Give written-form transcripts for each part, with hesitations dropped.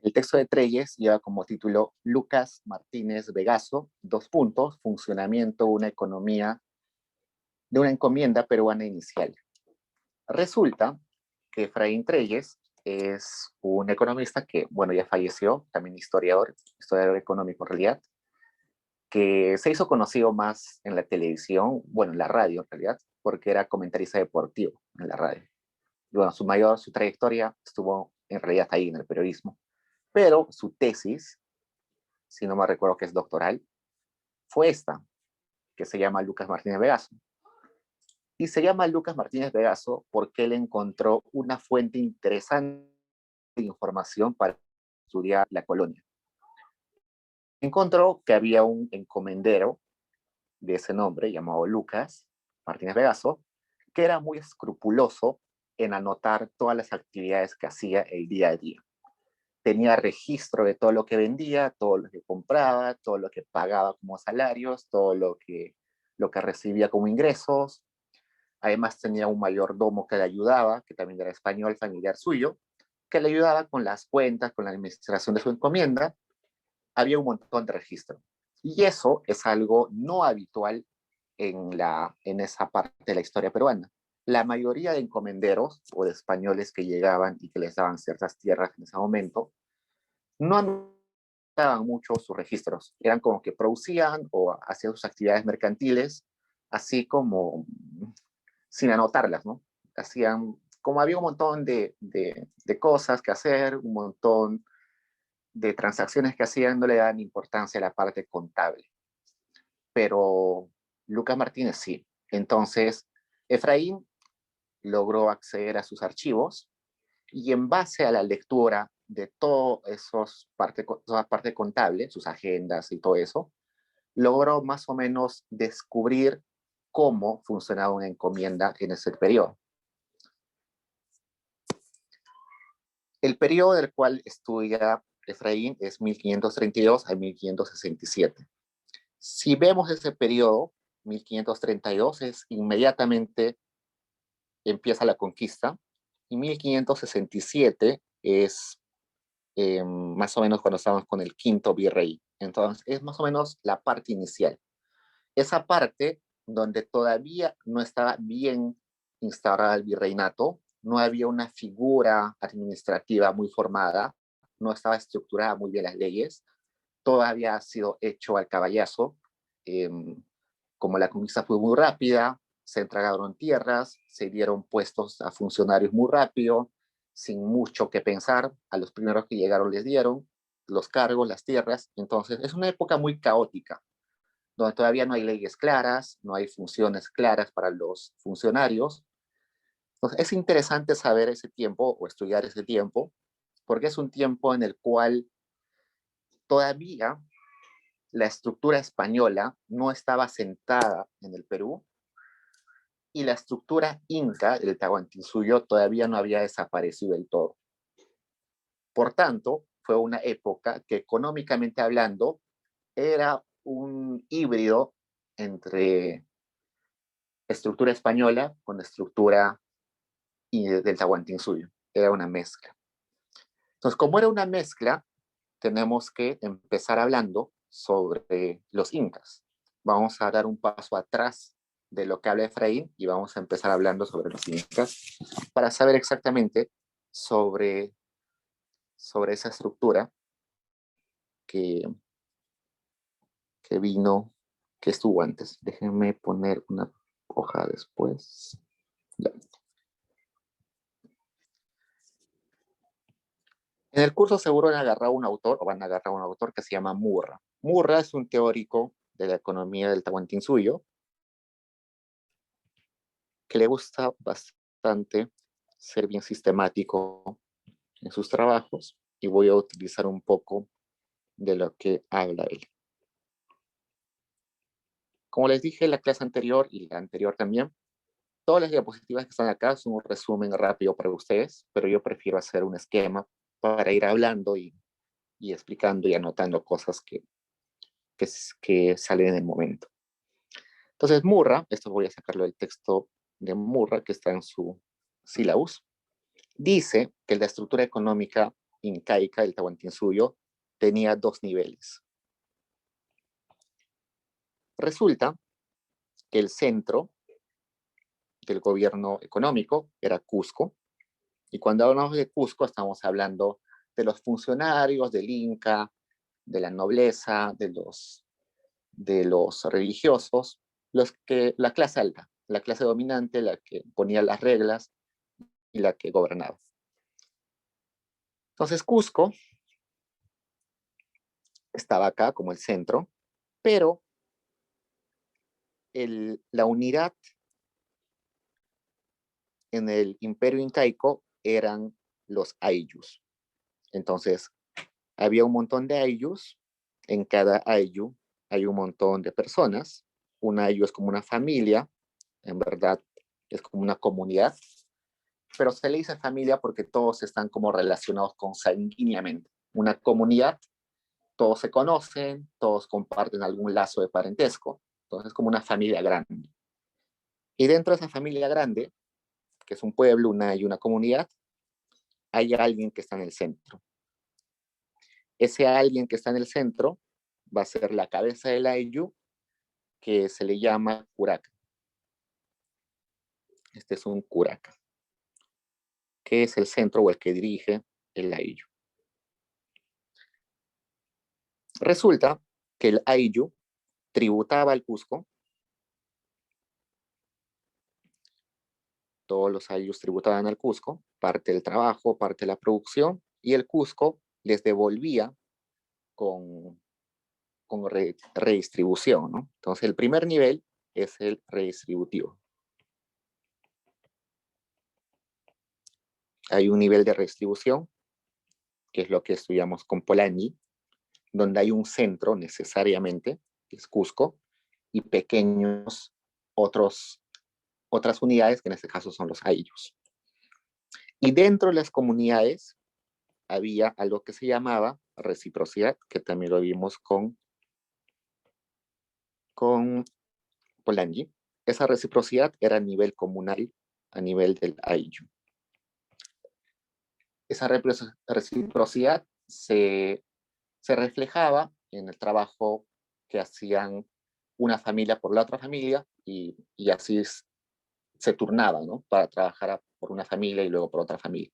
El texto de Treyes lleva como título Lucas Martínez Vegaso, funcionamiento de una economía de una encomienda peruana inicial. Resulta que Efraín Treyes es un economista que, bueno, ya falleció, también historiador económico en realidad, que se hizo conocido más en la televisión, bueno, en la radio en realidad, porque era comentarista deportivo en la radio. Y bueno, su trayectoria estuvo en realidad ahí en el periodismo, pero su tesis, si no me recuerdo que es doctoral, fue esta, que se llama Lucas Martínez Vegaso. Y se llama Lucas Martínez Vegaso porque él encontró una fuente interesante de información para estudiar la colonia. Encontró que había un encomendero de ese nombre llamado Lucas Martínez Vegaso, que era muy escrupuloso en anotar todas las actividades que hacía el día a día. Tenía registro de todo lo que vendía, todo lo que compraba, todo lo que pagaba como salarios, todo lo que recibía como ingresos. Además tenía un mayordomo que le ayudaba, que también era español, familiar suyo, que le ayudaba con las cuentas, con la administración de su encomienda. Había un montón de registro. Y eso es algo no habitual en esa parte de la historia peruana. La mayoría de encomenderos o de españoles que llegaban y que les daban ciertas tierras en ese momento, no anotaban mucho sus registros. Eran como que producían o hacían sus actividades mercantiles, así como sin anotarlas, ¿no? Hacían, como había un montón de cosas que hacer, un montón de transacciones que hacían, no le daban importancia a la parte contable. Pero Lucas Martínez sí. Entonces, Efraín logró acceder a sus archivos y en base a la lectura de toda esa parte contable, sus agendas y todo eso, logró más o menos descubrir cómo funcionaba una encomienda en ese periodo. El periodo del cual estudia Efraín es 1532 a 1567. Si vemos ese periodo, 1532 es inmediatamente empieza la conquista y 1567 es más o menos cuando estamos con el quinto virrey. Entonces es más o menos la parte inicial. Esa parte donde todavía no estaba bien instaurada el virreinato, no había una figura administrativa muy formada, no estaba estructurada muy bien las leyes, todo había sido hecho al caballazo. Eh, como la conquista fue muy rápida, se entregaron tierras, se dieron puestos a funcionarios muy rápido, sin mucho que pensar, a los primeros que llegaron les dieron los cargos, las tierras. Entonces es una época muy caótica, donde todavía no hay leyes claras, no hay funciones claras para los funcionarios. Entonces es interesante saber ese tiempo o estudiar ese tiempo, porque es un tiempo en el cual todavía la estructura española no estaba sentada en el Perú y la estructura inca, el Tahuantinsuyo, todavía no había desaparecido del todo. Por tanto, fue una época que económicamente hablando era un híbrido entre estructura española con estructura del Tahuantinsuyo. Era una mezcla. Entonces, como era una mezcla, tenemos que empezar hablando sobre los incas. Vamos a dar un paso atrás de lo que habla Efraín y vamos a empezar hablando sobre los incas para saber exactamente sobre esa estructura que, que vino, que estuvo antes. Déjenme poner una hoja después. Ya. En el curso seguro han agarrado un autor, o van a agarrar un autor que se llama Murra. Murra es un teórico de la economía del Tahuantinsuyo que le gusta bastante ser bien sistemático en sus trabajos y voy a utilizar un poco de lo que habla él. Como les dije en la clase anterior y la anterior también, todas las diapositivas que están acá son un resumen rápido para ustedes, pero yo prefiero hacer un esquema para ir hablando y explicando y anotando cosas que salen en el momento. Entonces, Murra, esto voy a sacarlo del texto de Murra, que está en su sílabus, dice que la estructura económica incaica del Tahuantinsuyo tenía dos niveles. Resulta que el centro del gobierno económico era Cusco, y cuando hablamos de Cusco estamos hablando de los funcionarios del Inca, de la nobleza, de los religiosos, la clase alta, la clase dominante, la que ponía las reglas y la que gobernaba. Entonces Cusco estaba acá como el centro, pero la unidad en el imperio incaico eran los ayllus. Entonces, había un montón de ayllus, en cada ayllu hay un montón de personas, un ayllu es como una familia, en verdad es como una comunidad, pero se le dice familia porque todos están como relacionados consanguíneamente. Una comunidad, todos se conocen, todos comparten algún lazo de parentesco, entonces es como una familia grande. Y dentro de esa familia grande, que es un pueblo, y una comunidad, hay alguien que está en el centro. Ese alguien que está en el centro va a ser la cabeza del ayllu, que se le llama curaca. Este es un curaca, que es el centro o el que dirige el ayllu. Resulta que el ayllu tributaba al Cusco, todos los ayllus tributaban al Cusco, parte del trabajo, parte de la producción, y el Cusco les devolvía con redistribución, ¿no? Entonces el primer nivel es el redistributivo. Hay un nivel de redistribución, que es lo que estudiamos con Polanyi, donde hay un centro necesariamente, que es Cusco, y pequeños otras unidades, que en este caso son los ayllus. Y dentro de las comunidades había algo que se llamaba reciprocidad, que también lo vimos con Polanyi. Esa reciprocidad era a nivel comunal, a nivel del ayllu. Esa reciprocidad se reflejaba en el trabajo que hacían una familia por la otra familia, y así se turnaba, ¿no? Para trabajar por una familia y luego por otra familia.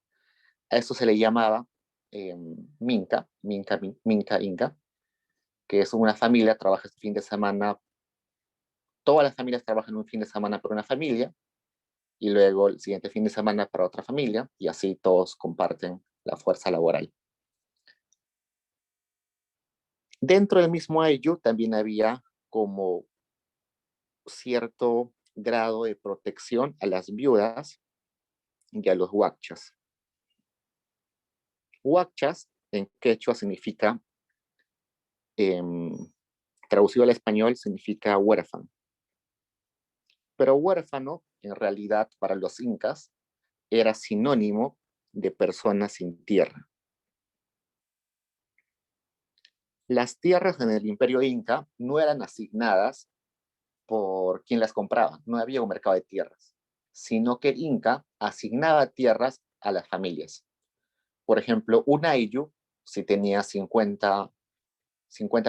A eso se le llamaba minca, inca, que es una familia, trabaja este fin de semana, todas las familias trabajan un fin de semana por una familia, y luego el siguiente fin de semana para otra familia, y así todos comparten la fuerza laboral. Dentro del mismo ayllu también había como cierto grado de protección a las viudas y a los huachas. Huachas en quechua significa, traducido al español, significa huérfano. Pero huérfano, en realidad, para los incas, era sinónimo de personas sin tierra. Las tierras en el imperio inca no eran asignadas por quien las compraba, no había un mercado de tierras, sino que el inca asignaba tierras a las familias. Por ejemplo, un ayllu, si tenía 50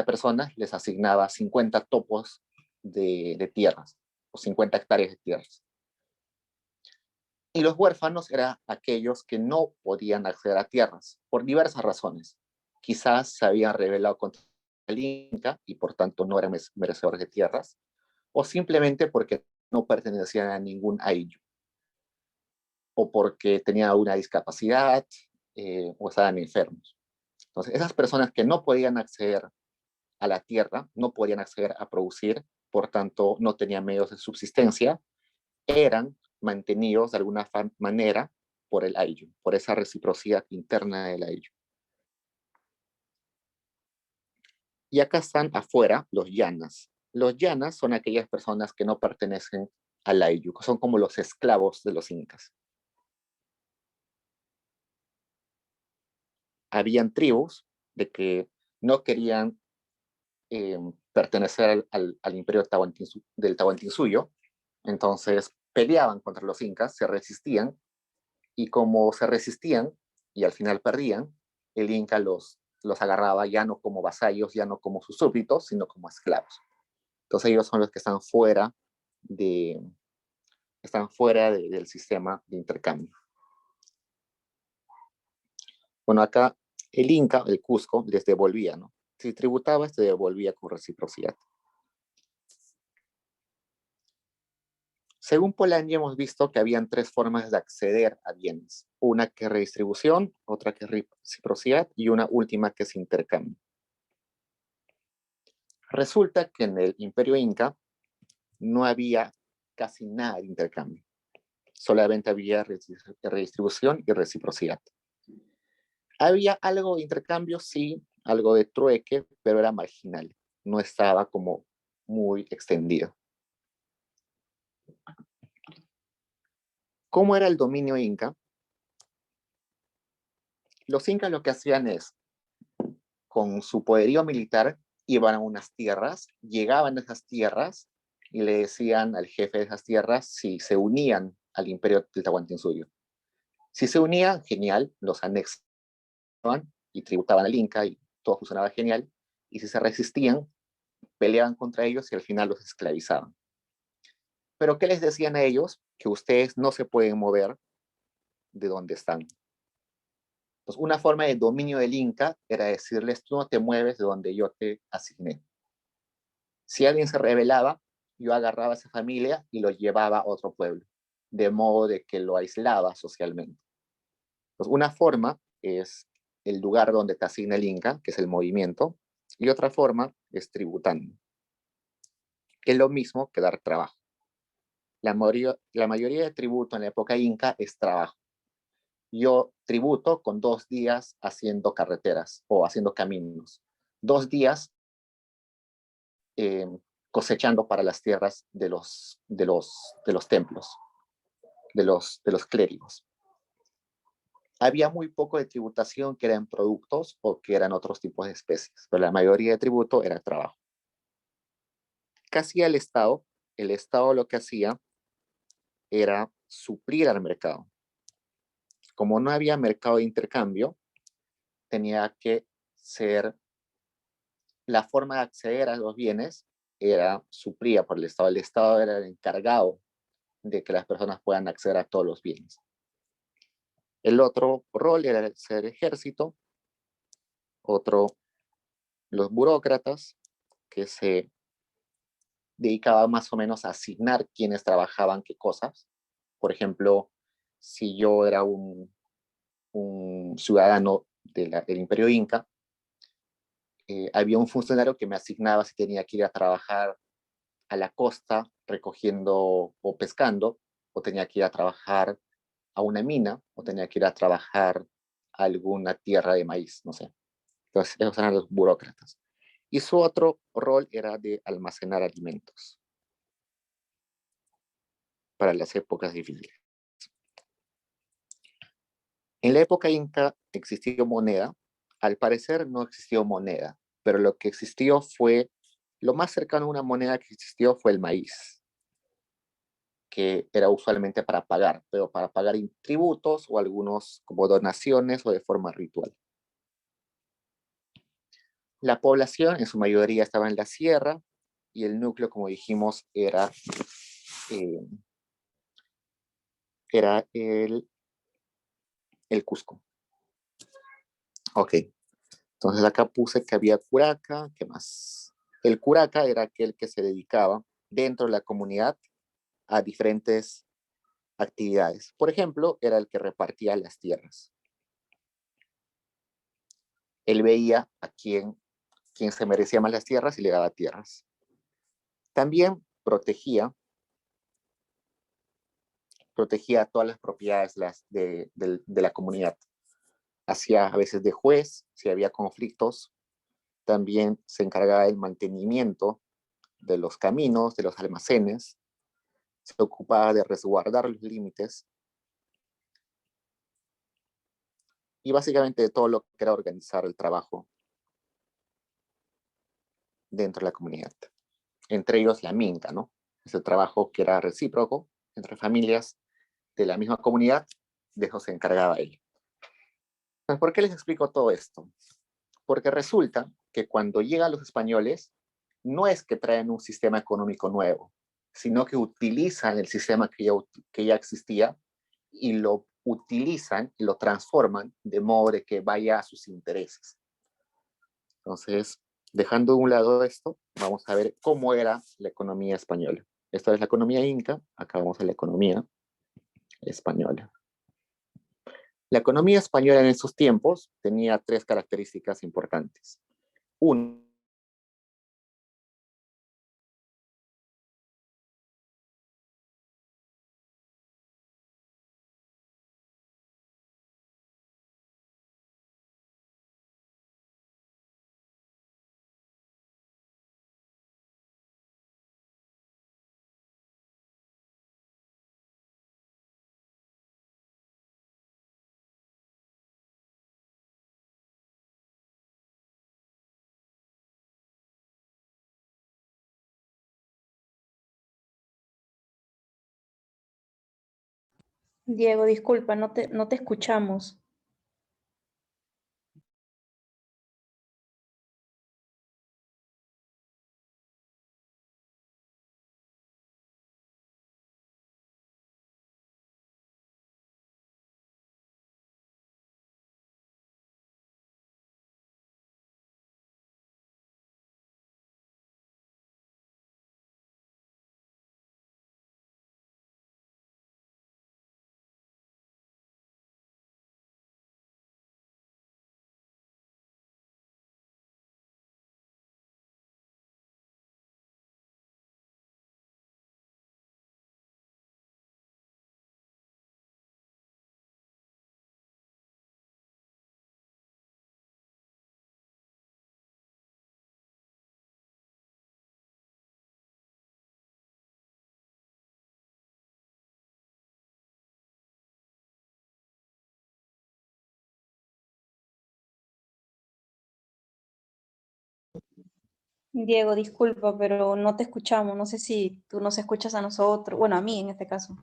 personas, les asignaba 50 topos de tierras, o 50 hectáreas de tierras. Y los huérfanos eran aquellos que no podían acceder a tierras, por diversas razones. Quizás se habían rebelado contra el Inca y por tanto no eran merecedores de tierras, o simplemente porque no pertenecían a ningún ayllu, o porque tenían una discapacidad, o estaban enfermos. Entonces, esas personas que no podían acceder a la tierra, no podían acceder a producir, por tanto no tenían medios de subsistencia, eran mantenidos de alguna manera por el ayllu, por esa reciprocidad interna del ayllu. Y acá están afuera los llanas. Los llanas son aquellas personas que no pertenecen al ayllu, son como los esclavos de los incas. Habían tribus de que no querían pertenecer al imperio del Tahuantinsuyo, entonces peleaban contra los incas, se resistían, y como se resistían y al final perdían, el Inca los agarraba ya no como vasallos, ya no como sus súbditos, sino como esclavos. Entonces ellos son los que están fuera del sistema de intercambio. Bueno, acá el Inca, el Cusco, les devolvía, ¿no? Si tributaba, se devolvía con reciprocidad. Según Polanyi, hemos visto que habían tres formas de acceder a bienes. Una que es redistribución, otra que es reciprocidad y una última que es intercambio. Resulta que en el Imperio Inca no había casi nada de intercambio. Solamente había redistribución y reciprocidad. Había algo de intercambio, sí, algo de trueque, pero era marginal. No estaba como muy extendido. ¿Cómo era el dominio inca? Los incas lo que hacían es, con su poderío militar, iban a unas tierras, llegaban a esas tierras y le decían al jefe de esas tierras si se unían al imperio del Tahuantinsuyo. Si se unían, genial, los anexaban y tributaban al Inca y todo funcionaba genial. Y si se resistían, peleaban contra ellos y al final los esclavizaban. Pero ¿qué les decían a ellos? Que ustedes no se pueden mover de donde están. Pues una forma de dominio del Inca era decirles, tú no te mueves de donde yo te asigné. Si alguien se rebelaba, yo agarraba a esa familia y lo llevaba a otro pueblo, de modo de que lo aislaba socialmente. Pues una forma es el lugar donde te asigna el Inca, que es el movimiento, y otra forma es tributando, que es lo mismo que dar trabajo. La mayoría de tributo en la época Inca es trabajo. Yo tributo con 2 días haciendo carreteras o haciendo caminos. 2 días eh, cosechando para las tierras de los templos, de los clérigos. Había muy poco de tributación que eran productos o que eran otros tipos de especies, pero la mayoría de tributo era trabajo. ¿Qué hacía el Estado? El Estado lo que hacía era suplir al mercado. Como no había mercado de intercambio, tenía que ser la forma de acceder a los bienes era suplida por el Estado. El Estado era el encargado de que las personas puedan acceder a todos los bienes. El otro rol era ser ejército, otro los burócratas, que se dedicaba más o menos a asignar quiénes trabajaban qué cosas. Por ejemplo, si yo era un ciudadano del Imperio Inca, había un funcionario que me asignaba si tenía que ir a trabajar a la costa recogiendo o pescando, o tenía que ir a trabajar a una mina, o tenía que ir a trabajar a alguna tierra de maíz, no sé. Entonces, esos eran los burócratas. Y su otro rol era de almacenar alimentos para las épocas difíciles. En la época inca existió moneda. Al parecer no existió moneda, pero lo que existió fue, lo más cercano a una moneda que existió fue el maíz, que era usualmente para pagar, pero para pagar tributos o algunos como donaciones o de forma ritual. La población en su mayoría estaba en la sierra y el núcleo, como dijimos, eh, era el Cusco. Ok, entonces acá puse que había curaca, ¿qué más? El curaca era aquel que se dedicaba dentro de la comunidad a diferentes actividades. Por ejemplo, era el que repartía las tierras. Él veía a quién se merecía más las tierras y le daba tierras. También protegía todas las propiedades de la comunidad. Hacía a veces de juez, si había conflictos, también se encargaba del mantenimiento de los caminos, de los almacenes, se ocupaba de resguardar los límites y básicamente de todo lo que era organizar el trabajo dentro de la comunidad. Entre ellos la minca, ¿no? Es el trabajo que era recíproco entre familias de la misma comunidad, de eso se encargaba él. Pues, ¿por qué les explico todo esto? Porque resulta que cuando llegan los españoles, no es que traen un sistema económico nuevo, sino que utilizan el sistema que ya existía y lo utilizan y lo transforman de modo de que vaya a sus intereses. Entonces, dejando de un lado esto, vamos a ver cómo era la economía española. Esta es la economía inca, acá vamos a la economía española. La economía española en esos tiempos tenía tres características importantes. Uno, Diego, disculpa, no te escuchamos. Diego, disculpa, pero no te escuchamos. No sé si tú nos escuchas a nosotros, bueno, a mí en este caso.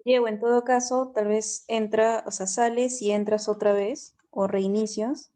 Diego, en todo caso, tal vez entra, o sea, sales y entras otra vez o reinicias.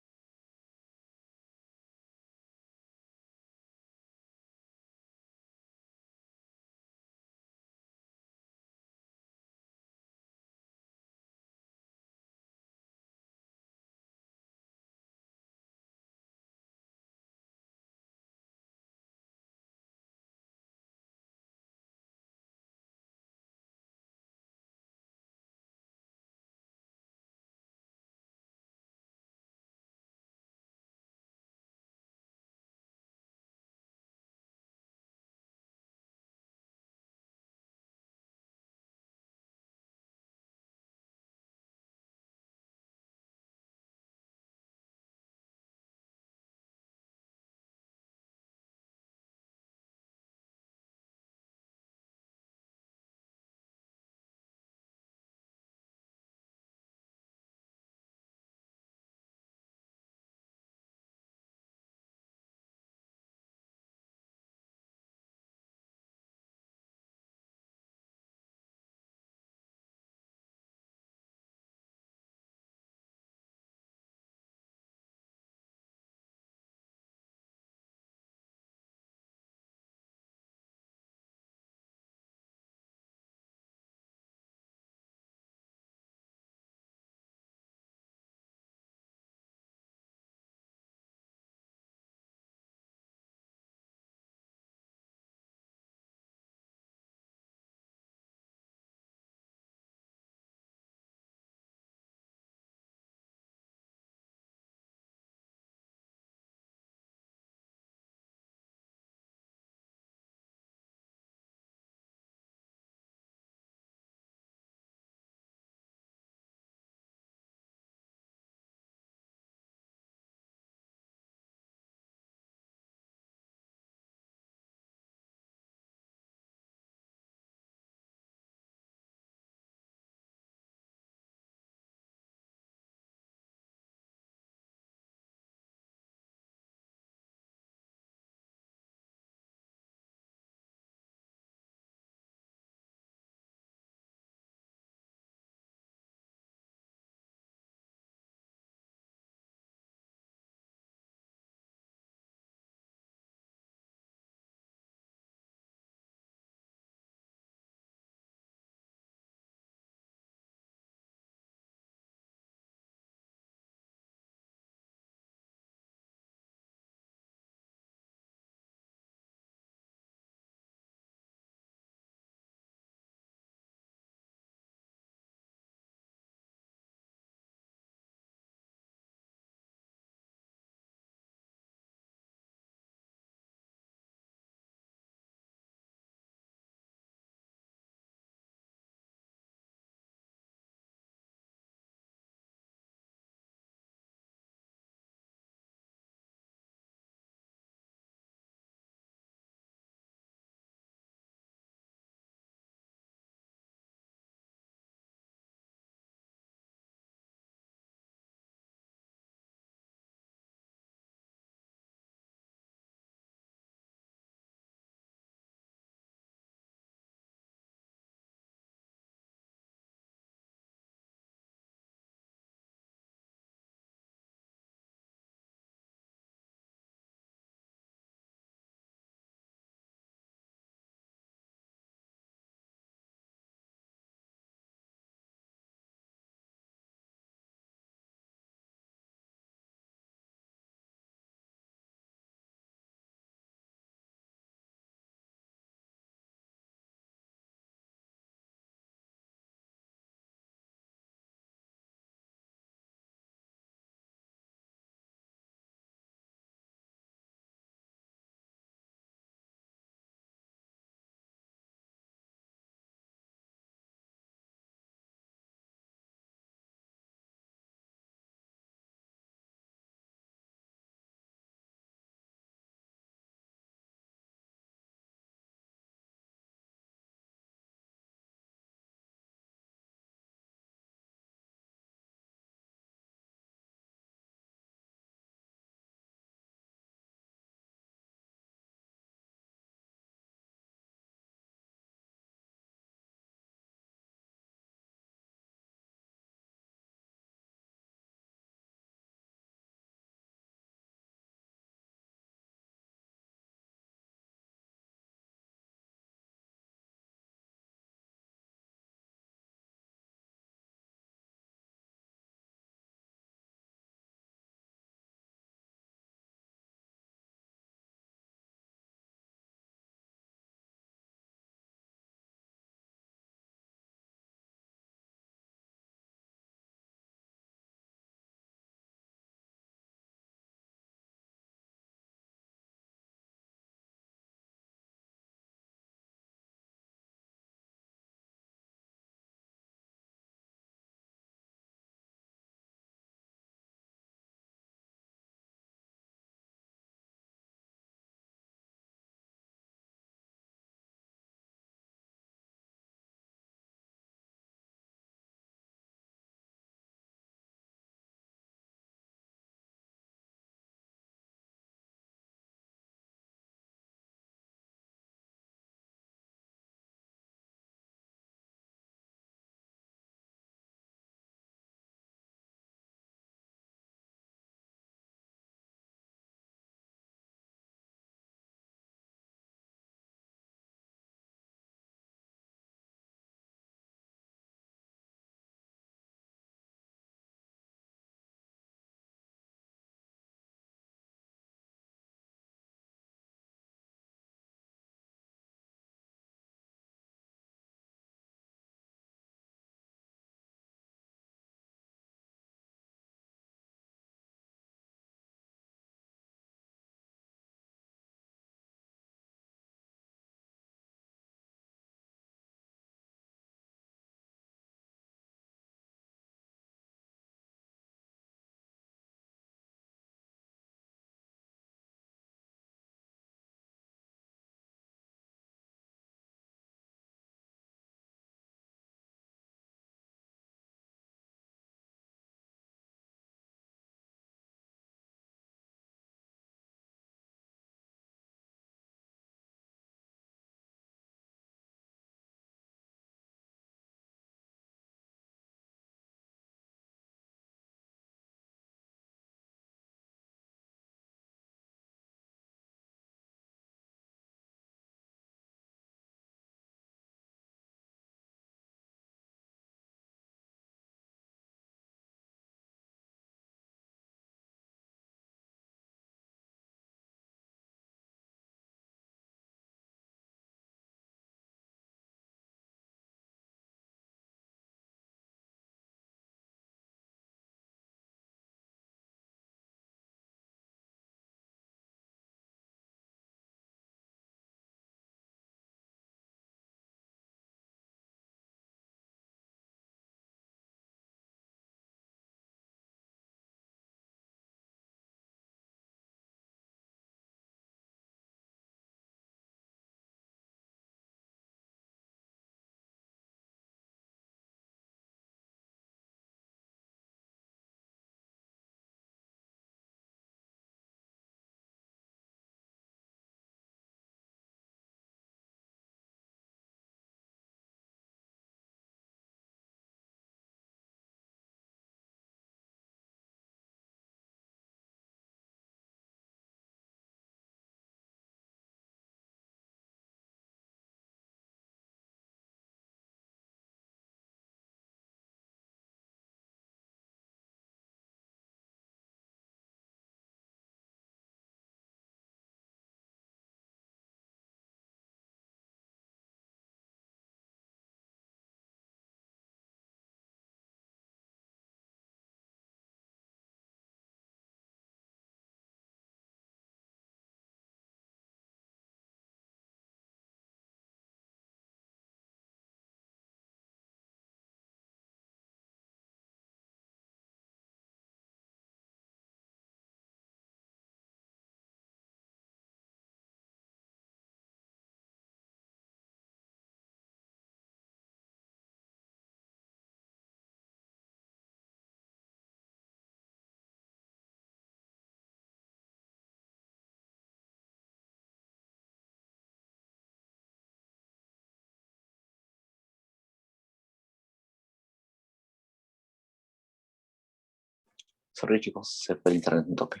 Sorry, chicos, se fue el internet un toque.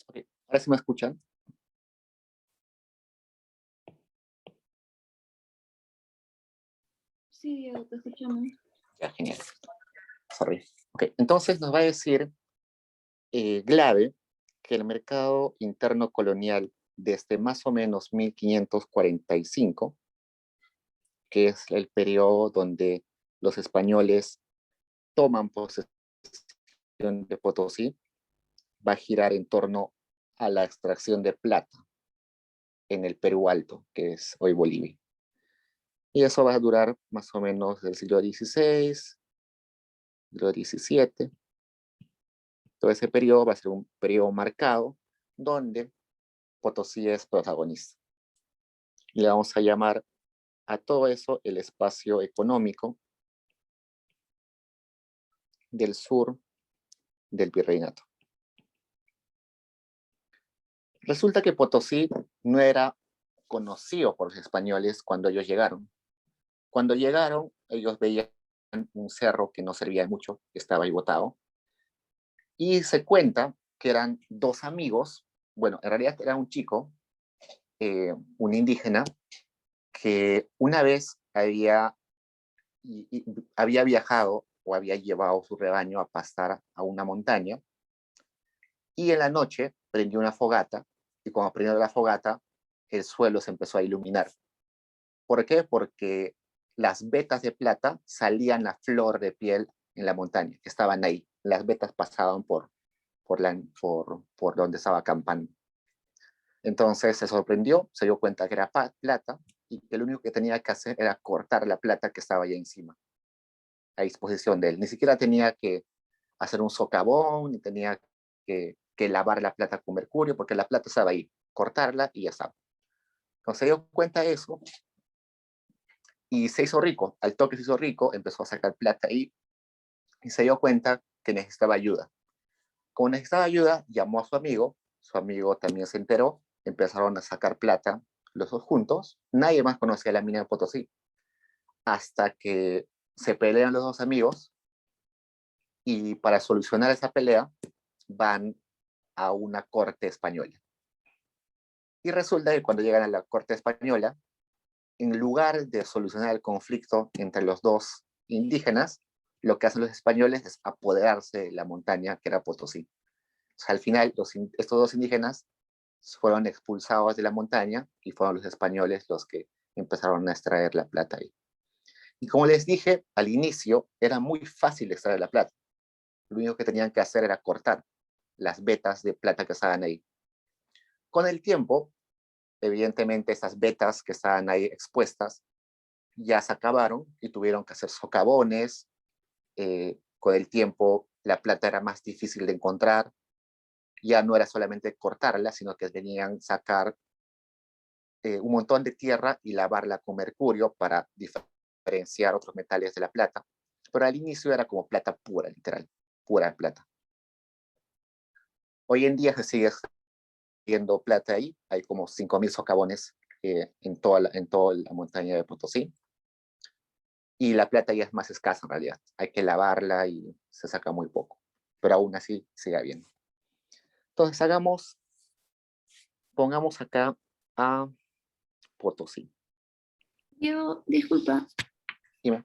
Okay. Ahora sí me escuchan. Sí, Diego, te escuchamos. Ya, genial. Sorry. Ok, entonces nos va a decir Glave que el mercado interno colonial desde más o menos 1545, que es el periodo donde los españoles toman posesión de Potosí, va a girar en torno a la extracción de plata en el Perú Alto, que es hoy Bolivia. Y eso va a durar más o menos del siglo XVI, siglo XVII. Todo ese periodo va a ser un periodo marcado donde Potosí es protagonista. Y le vamos a llamar a todo eso el espacio económico del sur del virreinato. Resulta que Potosí no era conocido por los españoles cuando ellos llegaron. Cuando llegaron, ellos veían un cerro que no servía de mucho, que estaba ahí botado, y se cuenta que eran dos amigos, bueno, en realidad era un chico, un indígena, que una vez había viajado o había llevado su rebaño a pastar a una montaña, y en la noche prendió una fogata, y cuando prendió la fogata, el suelo se empezó a iluminar. ¿Por qué? Porque las vetas de plata salían a flor de piel en la montaña, que estaban ahí. Las vetas pasaban por donde estaba acampando. Entonces se sorprendió, se dio cuenta que era plata y que lo único que tenía que hacer era cortar la plata que estaba ahí encima, a disposición de él. Ni siquiera tenía que hacer un socavón, ni tenía que lavar la plata con mercurio, porque la plata estaba ahí, cortarla y ya estaba. Entonces se dio cuenta de eso y se hizo rico. Al toque se hizo rico, empezó a sacar plata ahí y se dio cuenta que necesitaba ayuda. Como necesitaba ayuda, llamó a su amigo también se enteró, empezaron a sacar plata los dos juntos. Nadie más conocía la mina de Potosí, hasta que se pelean los dos amigos y para solucionar esa pelea van a una corte española. Y resulta que cuando llegan a la corte española, en lugar de solucionar el conflicto entre los dos indígenas, lo que hacen los españoles es apoderarse de la montaña que era Potosí. O sea, al final, estos dos indígenas fueron expulsados de la montaña y fueron los españoles los que empezaron a extraer la plata ahí. Y como les dije al inicio, era muy fácil extraer la plata. Lo único que tenían que hacer era cortar las vetas de plata que estaban ahí. Con el tiempo, evidentemente, esas vetas que estaban ahí expuestas ya se acabaron y tuvieron que hacer socavones. Con el tiempo, la plata era más difícil de encontrar. Ya no era solamente cortarla, sino que tenían que sacar un montón de tierra y lavarla con mercurio para diferenciar otros metales de la plata. Pero al inicio era como plata pura, literal, pura plata. Hoy en día se sigue viendo plata ahí, hay como 5.000 socavones en toda la montaña de Potosí. Y la plata ya es más escasa en realidad, hay que lavarla y se saca muy poco, pero aún así sigue habiendo. Entonces pongamos acá a Potosí. Diego, disculpa, Dime.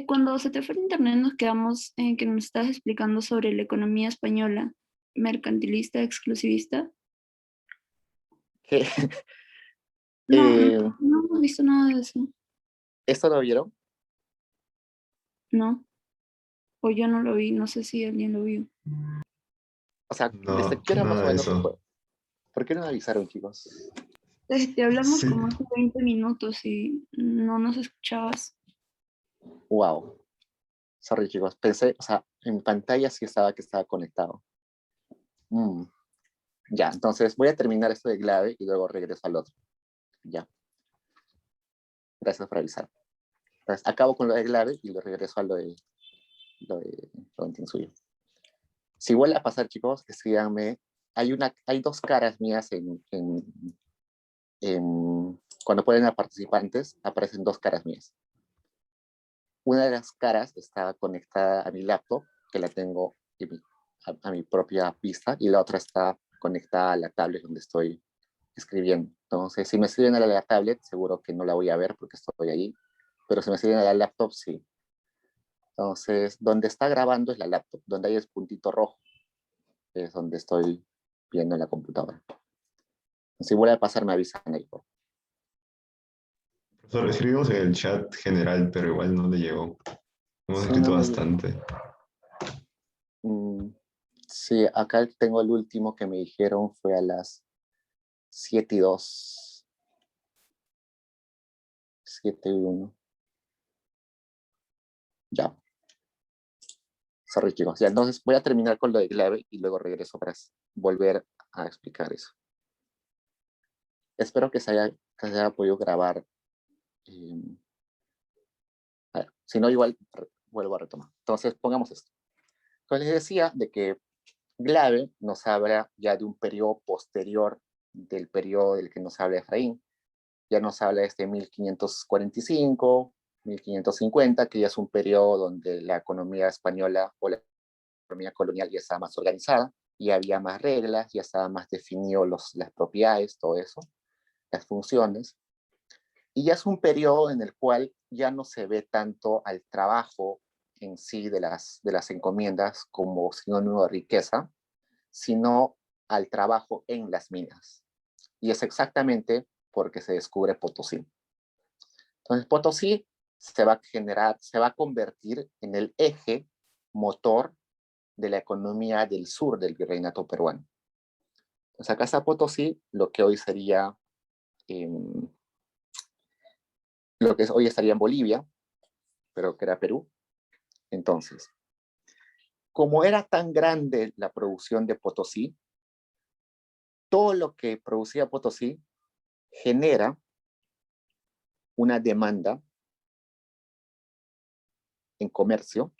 cuando se te fue el internet nos quedamos en que nos estabas explicando sobre la economía española, mercantilista, exclusivista. ¿Qué? No, no, no hemos visto nada de eso, ¿Esto lo vieron? ¿no? O yo no lo vi, no sé si alguien lo vio. O sea, ¿desde No, qué hora más o nada de menos se fue? eso. Pues, ¿Por qué no avisaron, chicos? te hablamos Sí, como hace 20 minutos y no nos escuchabas. Wow. Sorry, chicos. Pensé, o sea, en pantalla sí estaba que estaba conectado. Mm. Ya, entonces voy a terminar esto de clave y luego regreso al otro. Ya. Gracias por avisar. Entonces, acabo con lo de clave y lo regreso a lo de suyo. Si vuelve a pasar, chicos, escríbanme. Hay dos caras mías cuando ponen a participantes, aparecen dos caras mías. Una de las caras está conectada a mi laptop, que la tengo y a mi propia vista, y la otra está conectada a la tablet donde estoy escribiendo. Entonces, si me escriben a la tablet, seguro que no la voy a ver porque estoy ahí, pero si me escriben a la laptop, sí. Entonces, donde está grabando es la laptop, donde hay el puntito rojo, es donde estoy viendo en la computadora. Si vuelve a pasar, me avisan ahí. Profesor, escribimos en el chat general, pero igual no le llegó. Hemos Sí, escrito no me llegó. bastante. Sí, acá tengo el último que me dijeron fue a las 7:02. 7:01. Ya, sorry chicos. Ya, entonces voy a terminar con lo de clave y luego regreso para volver a explicar eso. Espero que se haya podido grabar. A ver, si no, igual vuelvo a retomar. Entonces, pongamos esto. Entonces, les decía de que Glave nos habla ya de un periodo posterior del periodo del que nos habla Efraín. Ya nos habla de este 1545, 1550, que ya es un periodo donde la economía española o la economía colonial ya estaba más organizada, y había más reglas, ya estaban más definidos las propiedades, todo eso, las funciones. Y ya es un periodo en el cual ya no se ve tanto al trabajo en sí de las encomiendas como sinónimo de riqueza, sino al trabajo en las minas. Y es exactamente porque se descubre Potosí. Entonces Potosí se va a convertir en el eje motor de la economía del sur del virreinato peruano. Entonces acá está Potosí, lo que hoy sería, lo que hoy estaría en Bolivia, pero que era Perú. Entonces, como era tan grande la producción de Potosí, todo lo que producía Potosí genera una demanda en comercio,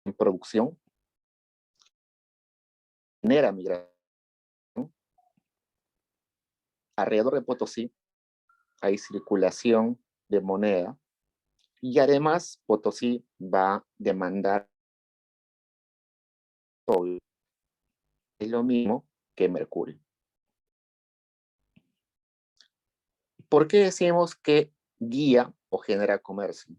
en producción, genera migración. Alrededor de Potosí hay circulación de moneda y además Potosí va a demandar todo. Es lo mismo que Mercurio. ¿Por qué decimos que guía o genera comercio?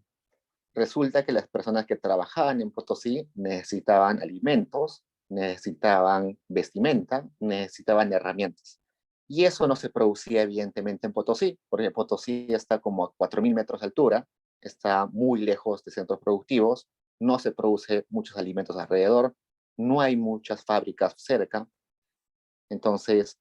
Resulta que las personas que trabajaban en Potosí necesitaban alimentos, necesitaban vestimenta, necesitaban herramientas. Y eso no se producía evidentemente en Potosí, porque Potosí está como a 4.000 metros de altura, está muy lejos de centros productivos, no se produce muchos alimentos alrededor, no hay muchas fábricas cerca. Entonces,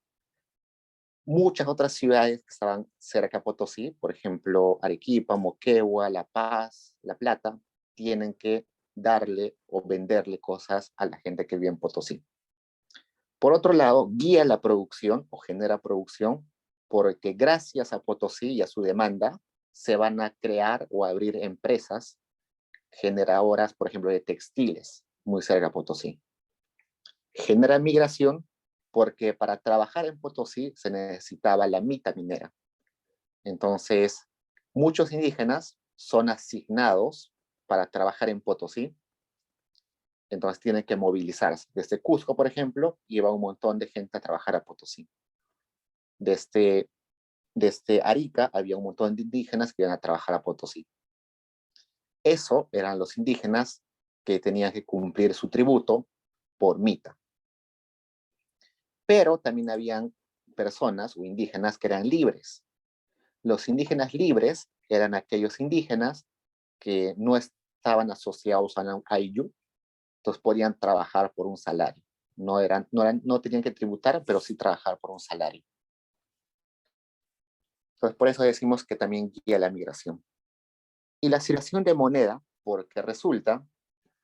muchas otras ciudades que estaban cerca de Potosí, por ejemplo, Arequipa, Moquegua, La Paz, La Plata, tienen que darle o venderle cosas a la gente que vive en Potosí. Por otro lado, guía la producción o genera producción porque gracias a Potosí y a su demanda se van a crear o abrir empresas generadoras, por ejemplo, de textiles muy cerca de Potosí. Genera migración porque para trabajar en Potosí se necesitaba la mita minera. Entonces, muchos indígenas son asignados para trabajar en Potosí, entonces tienen que movilizarse. Desde Cusco, por ejemplo, lleva un montón de gente a trabajar a Potosí. Desde Arica había un montón de indígenas que iban a trabajar a Potosí. Eso eran los indígenas que tenían que cumplir su tributo por mita. Pero también habían personas o indígenas que eran libres. Los indígenas libres eran aquellos indígenas que no estaban asociados a un Ayllu, entonces podían trabajar por un salario. No tenían que tributar, pero sí trabajar por un salario. Entonces por eso decimos que también guía la migración. Y la circulación de moneda, porque resulta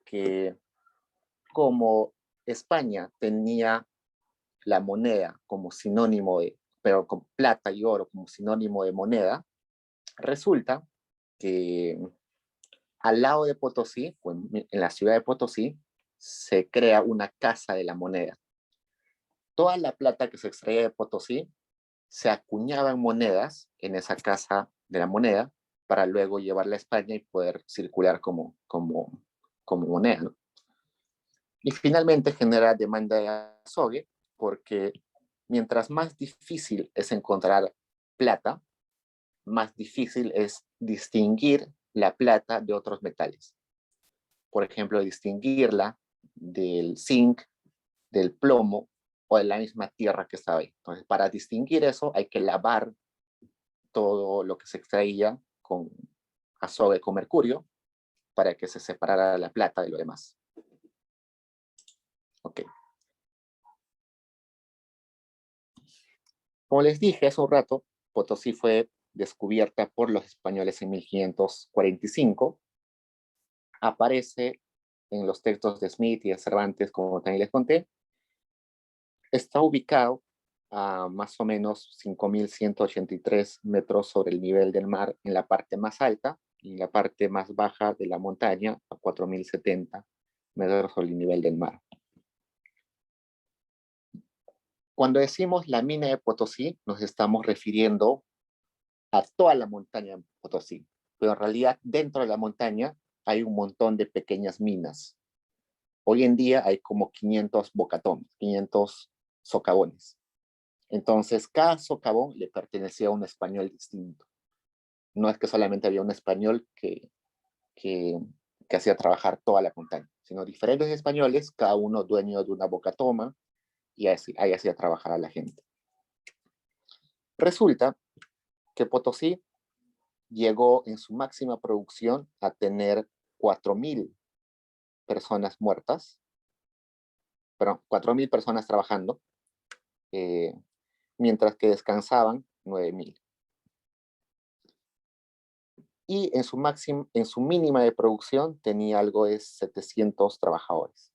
que como España tenía la moneda como sinónimo pero con plata y oro como sinónimo de moneda, resulta que al lado de Potosí, en la ciudad de Potosí, se crea una casa de la moneda. Toda la plata que se extraía de Potosí se acuñaba en monedas en esa casa de la moneda para luego llevarla a España y poder circular como moneda, ¿no? Y finalmente genera demanda de azogue porque mientras más difícil es encontrar plata, más difícil es distinguir la plata de otros metales. Por ejemplo, distinguirla del zinc, del plomo o de la misma tierra que estaba ahí. Entonces, para distinguir eso hay que lavar todo lo que se extraía con azogue con mercurio para que se separara la plata de lo demás. Ok. Como les dije hace un rato, Potosí fue descubierta por los españoles en 1545. Aparece en los textos de Smith y de Cervantes, como también les conté. Está ubicado a más o menos 5.183 metros sobre el nivel del mar en la parte más alta y en la parte más baja de la montaña a 4.070 metros sobre el nivel del mar. Cuando decimos la mina de Potosí, nos estamos refiriendo a toda la montaña de Potosí, pero en realidad dentro de la montaña hay un montón de pequeñas minas. Hoy en día hay como 500 bocatones, 500 socavones. Entonces, cada socavón le pertenecía a un español distinto. No es que solamente había un español que hacía trabajar toda la montaña, sino diferentes españoles, cada uno dueño de una bocatoma, y ahí hacía trabajar a la gente. Resulta que Potosí llegó en su máxima producción a tener 4.000 personas muertas, perdón, 4.000 personas trabajando, mientras que descansaban 9.000. Y en su mínima de producción tenía algo de 700 trabajadores.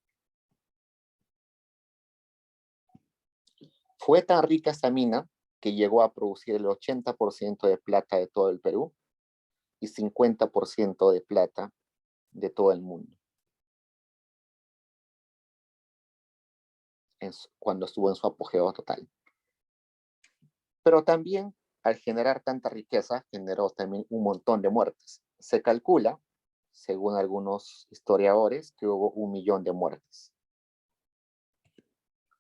Fue tan rica esta mina que llegó a producir el 80% de plata de todo el Perú y 50% de plata de todo el mundo, cuando estuvo en su apogeo total. Pero también, al generar tanta riqueza, generó también un montón de muertes. Se calcula, según algunos historiadores, que hubo 1.000.000 de muertes.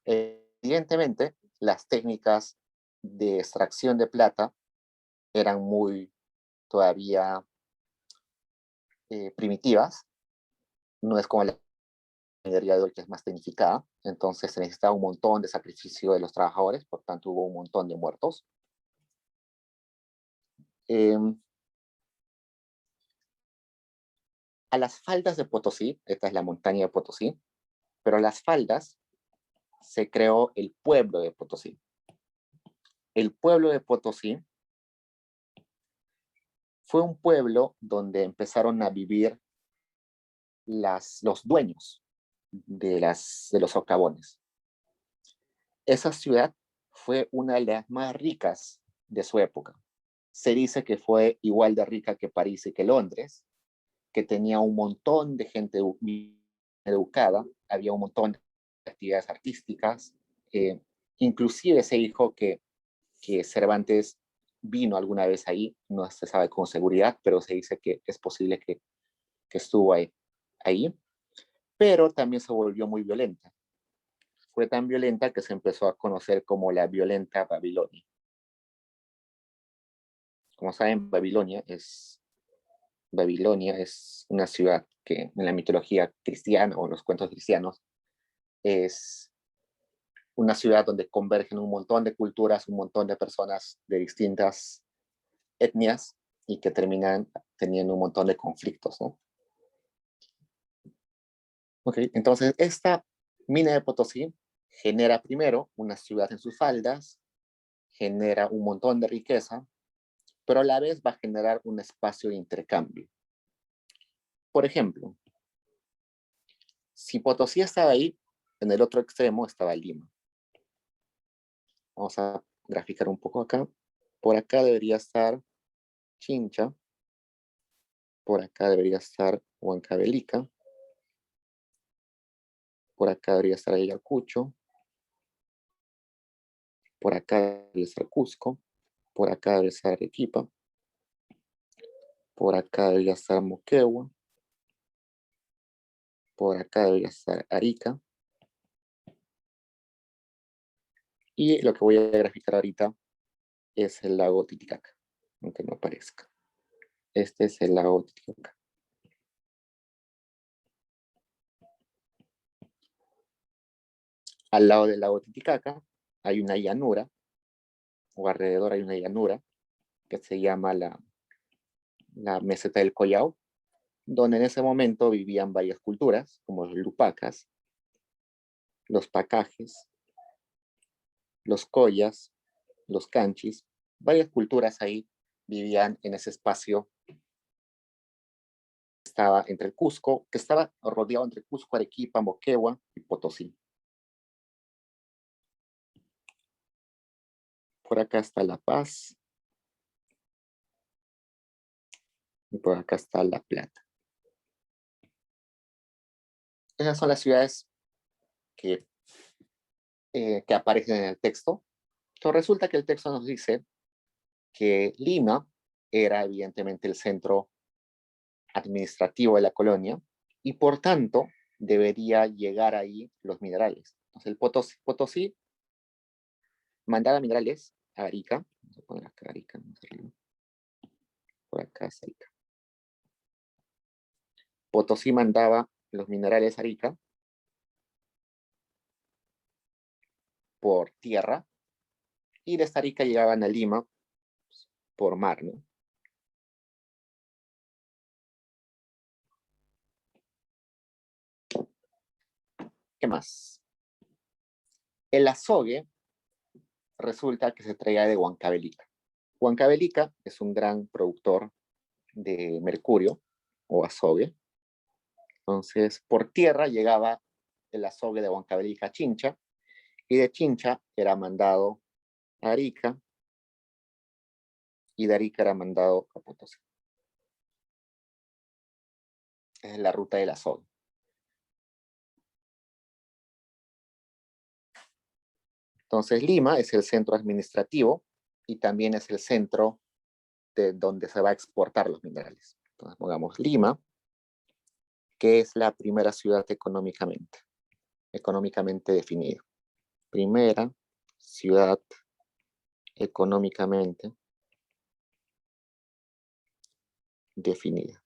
Evidentemente, las técnicas de extracción de plata eran muy todavía primitivas. No es como la minería de hoy, que es más tecnificada. Entonces se necesitaba un montón de sacrificio de los trabajadores, por tanto hubo un montón de muertos. A las faldas de Potosí, esta es la montaña de Potosí, pero a las faldas se creó el pueblo de Potosí. El pueblo de Potosí fue un pueblo donde empezaron a vivir los dueños de los socavones. Esa ciudad fue una de las más ricas de su época. Se dice que fue igual de rica que París y que Londres, que tenía un montón de gente educada, había un montón de actividades artísticas. Inclusive se dijo que Cervantes vino alguna vez ahí, no se sabe con seguridad, pero se dice que es posible que estuvo ahí, pero también se volvió muy violenta. Fue tan violenta que se empezó a conocer como la violenta Babilonia. Como saben, Babilonia es una ciudad que en la mitología cristiana o en los cuentos cristianos es una ciudad donde convergen un montón de culturas, un montón de personas de distintas etnias y que terminan teniendo un montón de conflictos, ¿no? Ok, entonces esta mina de Potosí genera primero una ciudad en sus faldas, genera un montón de riqueza, pero a la vez va a generar un espacio de intercambio. Por ejemplo, si Potosí estaba ahí, en el otro extremo estaba Lima. Vamos a graficar un poco acá. Por acá debería estar Chincha. Por acá debería estar Huancavelica. Por acá debería estar Ayacucho. Por acá debería estar Cusco. Por acá debería estar Arequipa. Por acá debería estar Moquegua. Por acá debería estar Arica. Y lo que voy a graficar ahorita es el lago Titicaca, aunque no parezca. Este es el lago Titicaca. Al lado del lago Titicaca hay una llanura, o alrededor hay una llanura, que se llama la meseta del Collao, donde en ese momento vivían varias culturas, como los lupacas, los pacajes, los collas, los canchis, varias culturas ahí vivían en ese espacio. Estaba entre el Cusco, que estaba rodeado entre Cusco, Arequipa, Moquegua y Potosí. Por acá está La Paz. Y por acá está La Plata. Esas son las ciudades que aparecen en el texto. Entonces resulta que el texto nos dice que Lima era evidentemente el centro administrativo de la colonia y por tanto debería llegar ahí los minerales. Entonces el Potosí mandaba minerales a Arica. Vamos a poner acá Arica. Por acá es Arica. Potosí mandaba los minerales a Arica por tierra y de esta Arica llegaban a Lima por mar, ¿no? ¿Qué más? El azogue resulta que se traía de Huancavelica. Huancavelica es un gran productor de mercurio o azogue. Entonces, por tierra llegaba el azogue de Huancavelica a Chincha y de Chincha era mandado a Arica y de Arica era mandado a Potosí. Es la ruta del azogue. Entonces, Lima es el centro administrativo y también es el centro de donde se va a exportar los minerales. Entonces, pongamos Lima, que es la primera ciudad económicamente definida. Primera ciudad económicamente definida.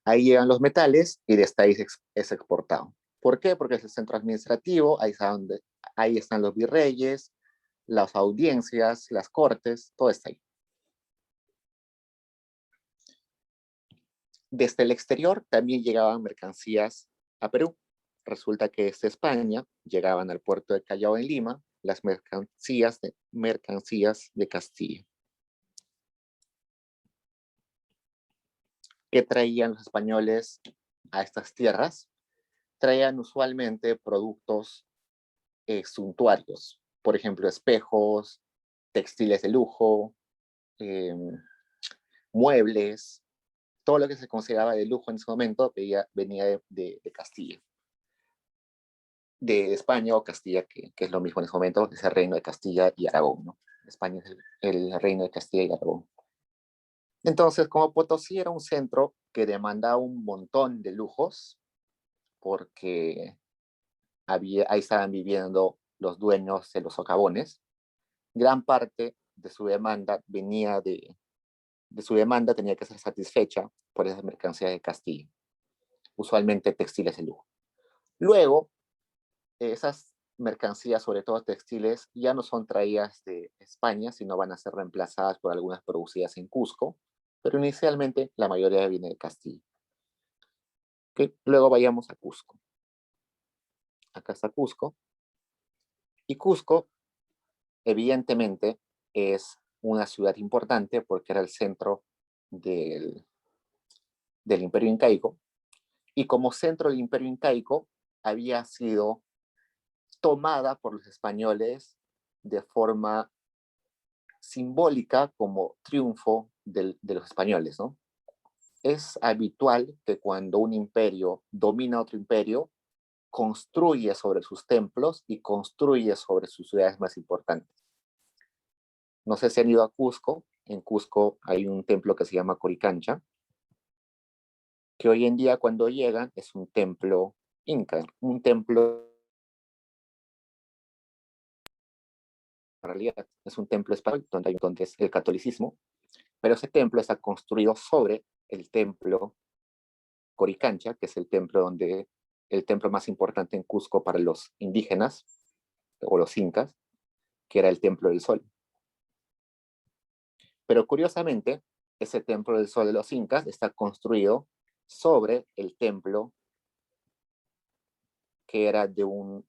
Ahí llegan los metales y de esta ahí es exportado. ¿Por qué? Porque es el centro administrativo, ahí están los virreyes, las audiencias, las cortes, todo está ahí. Desde el exterior también llegaban mercancías a Perú. Resulta que desde España llegaban al puerto de Callao en Lima las mercancías de Castilla. ¿Qué traían los españoles a estas tierras? Traían usualmente productos suntuarios, por ejemplo, espejos, textiles de lujo, muebles, todo lo que se consideraba de lujo en ese momento venía de Castilla. De España o Castilla, que es lo mismo en ese momento, es el reino de Castilla y Aragón, ¿no? España es el reino de Castilla y Aragón. Entonces, como Potosí era un centro que demandaba un montón de lujos, porque ahí estaban viviendo los dueños de los socavones, gran parte de su demanda tenía que ser satisfecha por esas mercancías de Castilla, usualmente textiles de lujo. Luego, esas mercancías, sobre todo textiles, ya no son traídas de España, sino van a ser reemplazadas por algunas producidas en Cusco, pero inicialmente la mayoría viene de Castilla. Okay. Luego vayamos a Cusco. Acá está Cusco. Y Cusco, evidentemente, es una ciudad importante porque era el centro del Imperio Incaico. Y como centro del Imperio Incaico, había sido tomada por los españoles de forma simbólica como triunfo de los españoles, ¿no? Es habitual que cuando un imperio domina otro imperio, construye sobre sus templos y construye sobre sus ciudades más importantes. No sé si han ido a Cusco, En Cusco hay un templo que se llama Coricancha, que hoy en día cuando llegan es un templo inca, un templo, en realidad es un templo español donde es el catolicismo, pero ese templo está construido sobre el templo Coricancha, que es el templo más importante en Cusco para los indígenas o los incas, que era el Templo del Sol. Pero curiosamente, ese Templo del Sol de los incas está construido sobre el templo que era de una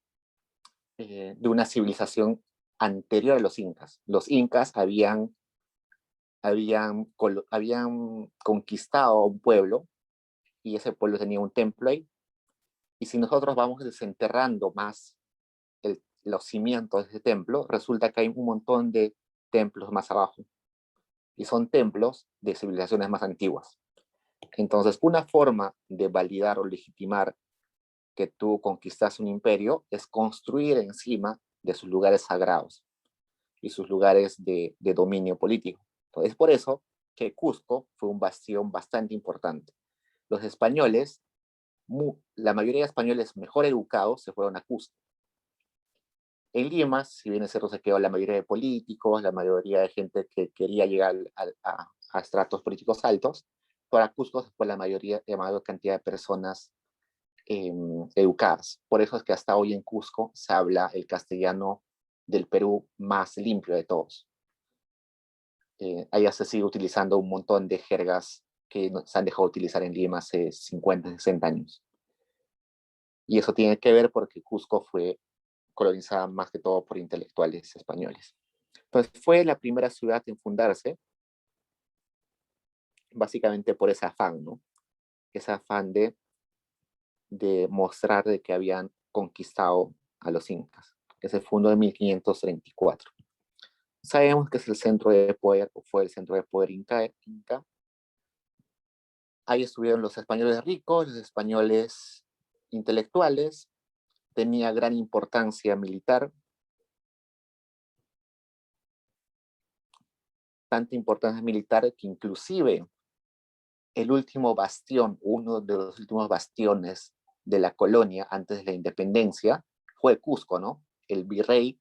civilización anterior a los incas. Los incas habían conquistado un pueblo y ese pueblo tenía un templo ahí. Y si nosotros vamos desenterrando más los cimientos de ese templo, resulta que hay un montón de templos más abajo. Y son templos de civilizaciones más antiguas. Entonces, una forma de validar o legitimar que tú conquistas un imperio es construir encima de sus lugares sagrados y sus lugares de dominio político. Entonces, es por eso que Cusco fue un bastión bastante importante. Los españoles, la mayoría de españoles mejor educados se fueron a Cusco. En Lima, si bien es cierto, se quedó la mayoría de políticos, la mayoría de gente que quería llegar a estratos políticos altos, para Cusco se fue la mayor cantidad de personas educadas. Por eso es que hasta hoy en Cusco se habla el castellano del Perú más limpio de todos. Allá se sigue utilizando un montón de jergas que se han dejado de utilizar en Lima hace 50, 60 años. Y eso tiene que ver porque Cusco fue colonizada más que todo por intelectuales españoles. Entonces fue la primera ciudad en fundarse, básicamente por ese afán, ¿no? Ese afán de mostrar de que habían conquistado a los incas, que se fundó en 1534. Sabemos que es el centro de poder, o fue el centro de poder inca. Ahí estuvieron los españoles ricos, los españoles intelectuales, tenía gran importancia militar, tanta importancia militar que inclusive el último bastión, uno de los últimos bastiones de la colonia antes de la independencia, fue Cusco, ¿no? El virrey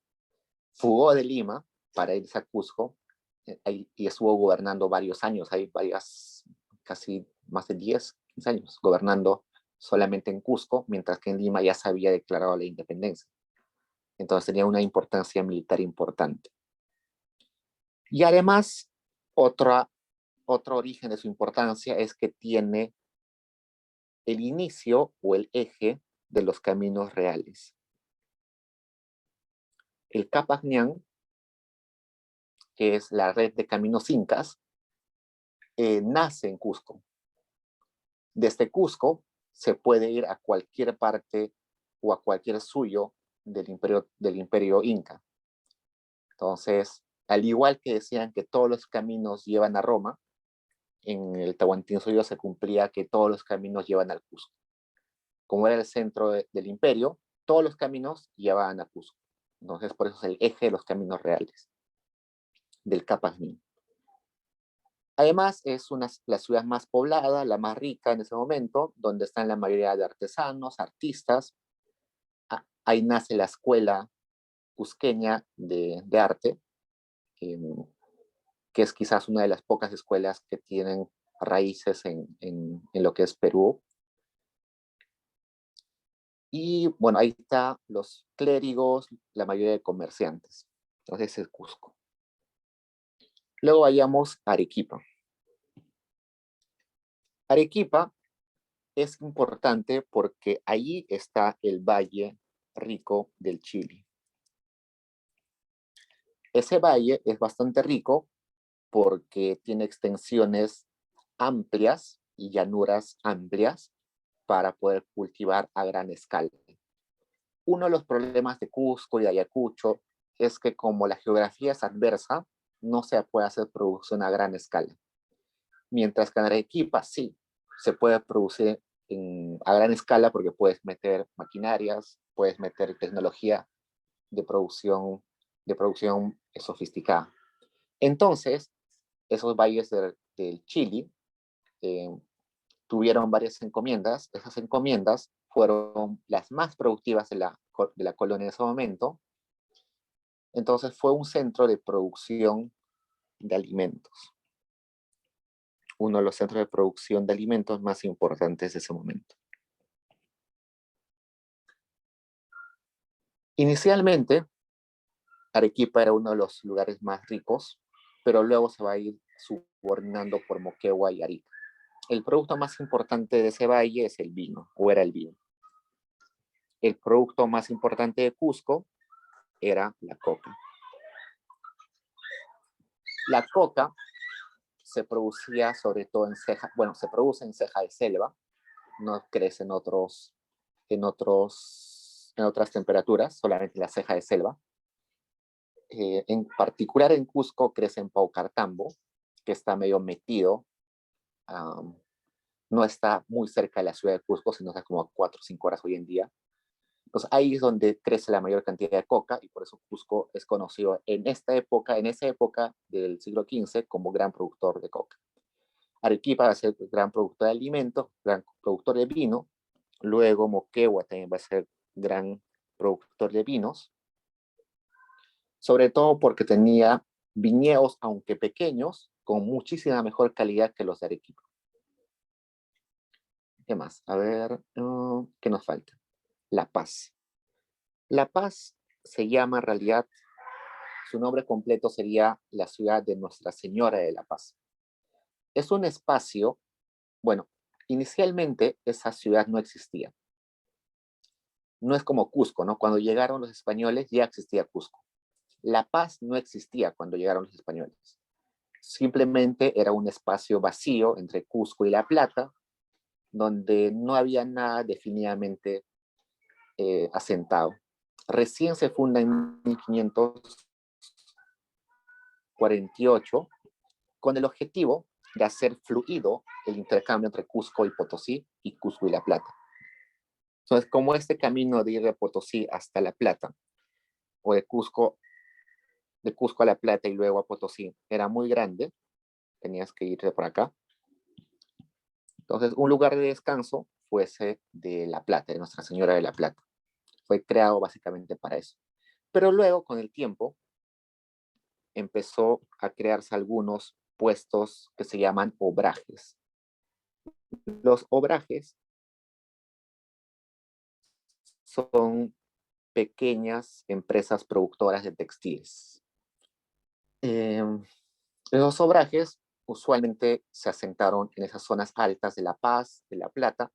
fugó de Lima para irse a Cusco y estuvo gobernando varios años, hay casi más de 10, 15 años, gobernando solamente en Cusco, mientras que en Lima ya se había declarado la independencia. Entonces tenía una importancia militar importante. Y además, otro origen de su importancia es que tiene el inicio o el eje de los caminos reales. El Capajñán, que es la red de caminos incas, nace en Cusco. Desde Cusco se puede ir a cualquier parte o a cualquier suyo del imperio inca. Entonces, al igual que decían que todos los caminos llevan a Roma, en el Tahuantinsuyo se cumplía que todos los caminos llevan al Cusco. Como era el centro del imperio, todos los caminos llevaban a Cusco. Entonces, por eso es el eje de los caminos reales del Capajnín. Además, es la ciudad más poblada, la más rica en ese momento, donde están la mayoría de artesanos, artistas. Ahí nace la escuela cusqueña de arte, que es quizás una de las pocas escuelas que tienen raíces en lo que es Perú. Y bueno, ahí están los clérigos, la mayoría de comerciantes. Entonces es Cusco. Luego vayamos a Arequipa. Arequipa es importante porque ahí está el Valle Rico del Chili. Ese valle es bastante rico porque tiene extensiones amplias y llanuras amplias para poder cultivar a gran escala. Uno de los problemas de Cusco y de Ayacucho es que como la geografía es adversa, no se puede hacer producción a gran escala. Mientras que en Arequipa sí, se puede producir a gran escala porque puedes meter maquinarias, puedes meter tecnología de producción sofisticada. Entonces, esos valles del Chili tuvieron varias encomiendas. Esas encomiendas fueron las más productivas de la colonia en ese momento. Entonces fue un centro de producción de alimentos. Uno de los centros de producción de alimentos más importantes de ese momento. Inicialmente, Arequipa era uno de los lugares más ricos, pero luego se va a ir subordinando por Moquegua y Arica. El producto más importante de ese valle es el vino, o era el vino. El producto más importante de Cusco era la coca. La coca se producía sobre todo en ceja, bueno, se produce en ceja de selva, no crece en otras temperaturas, solamente en la ceja de selva. En particular en Cusco crece en Paucartambo, que está medio metido, no está muy cerca de la ciudad de Cusco, sino está como a 4 o 5 horas hoy en día. Entonces ahí es donde crece la mayor cantidad de coca y por eso Cusco es conocido en esa época del siglo XV como gran productor de coca. Arequipa va a ser gran productor de alimentos, gran productor de vino, luego Moquegua también va a ser gran productor de vinos, sobre todo porque tenía viñedos, aunque pequeños, con muchísima mejor calidad que los de Arequipa. ¿Qué más? A ver, ¿qué nos falta? La Paz. La Paz se llama en realidad, su nombre completo sería la ciudad de Nuestra Señora de la Paz. Es un espacio, bueno, inicialmente esa ciudad no existía. No es como Cusco, ¿no? Cuando llegaron los españoles ya existía Cusco. La Paz no existía cuando llegaron los españoles. Simplemente era un espacio vacío entre Cusco y La Plata, donde no había nada definitivamente asentado. Recién se funda en 1548 con el objetivo de hacer fluido el intercambio entre Cusco y Potosí y Cusco y La Plata. Entonces, como este camino de ir de Potosí hasta La Plata, o de Cusco a La Plata y luego a Potosí, era muy grande, tenías que irte por acá. Entonces, un lugar de descanso fuese de La Plata, de Nuestra Señora de La Plata. Fue creado básicamente para eso. Pero luego, con el tiempo, empezó a crearse algunos puestos que se llaman obrajes. Los obrajes son pequeñas empresas productoras de textiles. Los obrajes usualmente se asentaron en esas zonas altas de La Paz, de La Plata.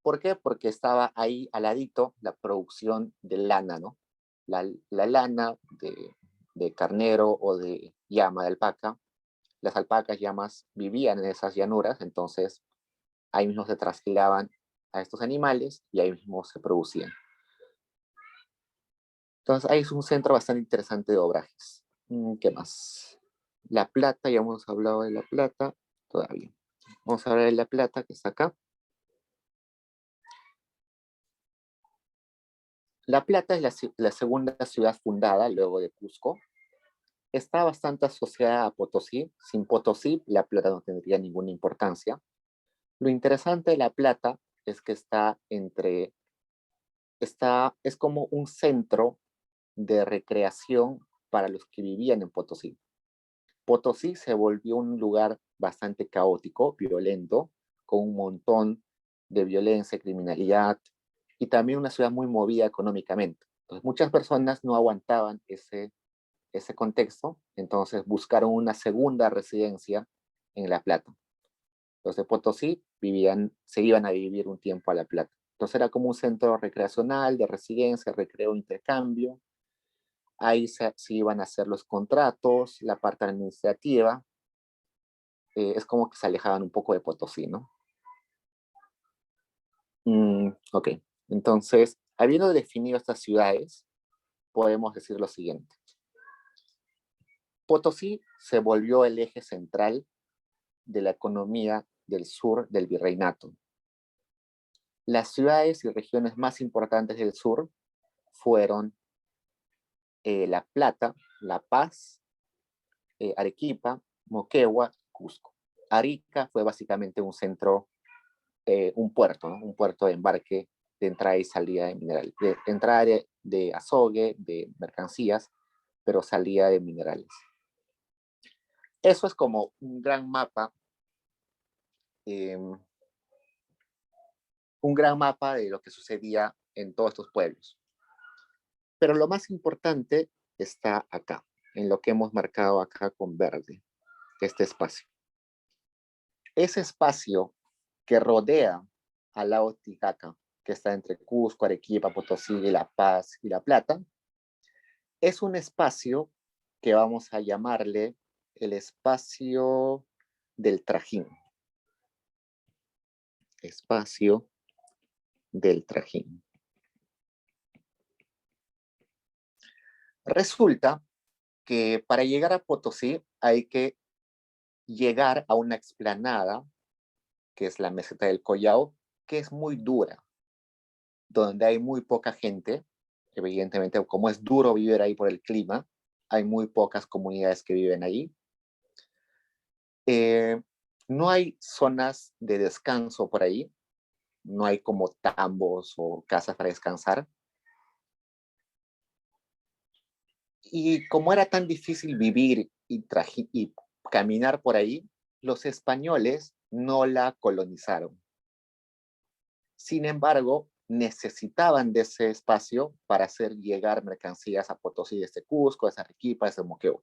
¿Por qué? Porque estaba ahí al ladito la producción de lana, ¿no? La lana de carnero o de llama de alpaca. Las alpacas llamas vivían en esas llanuras, entonces ahí mismo se trasquilaban a estos animales y ahí mismo se producían. Entonces ahí es un centro bastante interesante de obrajes. ¿Qué más? La Plata, ya hemos hablado de La Plata todavía. Vamos a hablar de La Plata, que está acá. La Plata es la segunda ciudad fundada luego de Cusco. Está bastante asociada a Potosí. Sin Potosí, La Plata no tendría ninguna importancia. Lo interesante de La Plata es que es como un centro de recreación para los que vivían en Potosí. Potosí se volvió un lugar bastante caótico, violento, con un montón de violencia, criminalidad, y también una ciudad muy movida económicamente. Entonces, muchas personas no aguantaban ese contexto, entonces buscaron una segunda residencia en La Plata. Los de Potosí se iban a vivir un tiempo a La Plata. Entonces era como un centro recreacional, de residencia, recreo, intercambio. Ahí se iban a hacer los contratos, la parte administrativa. Es como que se alejaban un poco de Potosí, ¿no? Ok, entonces, habiendo definido estas ciudades, podemos decir lo siguiente. Potosí se volvió el eje central de la economía del sur del virreinato. Las ciudades y regiones más importantes del sur fueron La Plata, La Paz, Arequipa, Moquegua, Cusco. Arica fue básicamente un centro, un puerto, ¿no? Un puerto de embarque de entrada y salida de minerales, de entrada de azogue, de mercancías, pero salida de minerales. Eso es como un gran mapa, un gran mapa de lo que sucedía en todos estos pueblos. Pero lo más importante está acá, en lo que hemos marcado acá con verde, este espacio. Ese espacio que rodea al lago Titicaca, que está entre Cusco, Arequipa, Potosí, La Paz y La Plata, es un espacio que vamos a llamarle el espacio del Trajín. Espacio del Trajín. Resulta que para llegar a Potosí hay que llegar a una explanada, que es la meseta del Collao, que es muy dura, donde hay muy poca gente. Evidentemente, como es duro vivir ahí por el clima, hay muy pocas comunidades que viven ahí. No hay zonas de descanso por ahí, no hay como tambos o casas para descansar. Y como era tan difícil vivir y caminar por ahí, los españoles no la colonizaron. Sin embargo, necesitaban de ese espacio para hacer llegar mercancías a Potosí desde Cusco, desde Arequipa, desde Moquegua.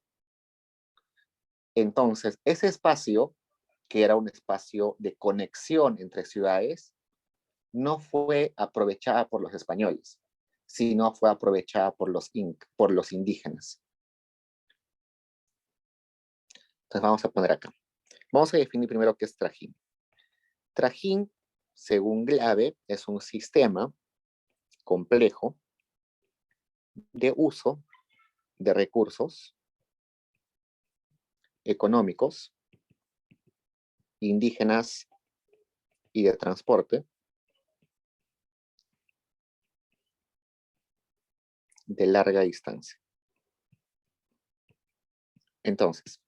Entonces, ese espacio, que era un espacio de conexión entre ciudades, no fue aprovechada por los españoles, sino fue aprovechada por los indígenas. Entonces vamos a poner acá. Vamos a definir primero qué es trajín. Trajín, según Glave, es un sistema complejo de uso de recursos económicos, indígenas y de transporte de larga distancia. Entonces,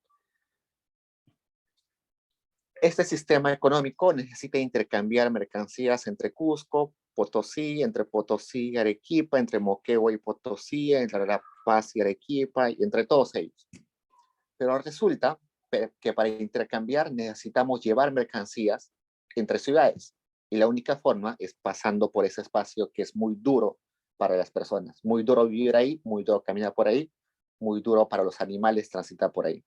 este sistema económico necesita intercambiar mercancías entre Cusco, Potosí, entre Potosí y Arequipa, entre Moquegua y Potosí, entre La Paz y Arequipa, y entre todos ellos. Pero resulta que para intercambiar necesitamos llevar mercancías entre ciudades. Y la única forma es pasando por ese espacio que es muy duro para las personas. Muy duro vivir ahí, muy duro caminar por ahí, muy duro para los animales transitar por ahí.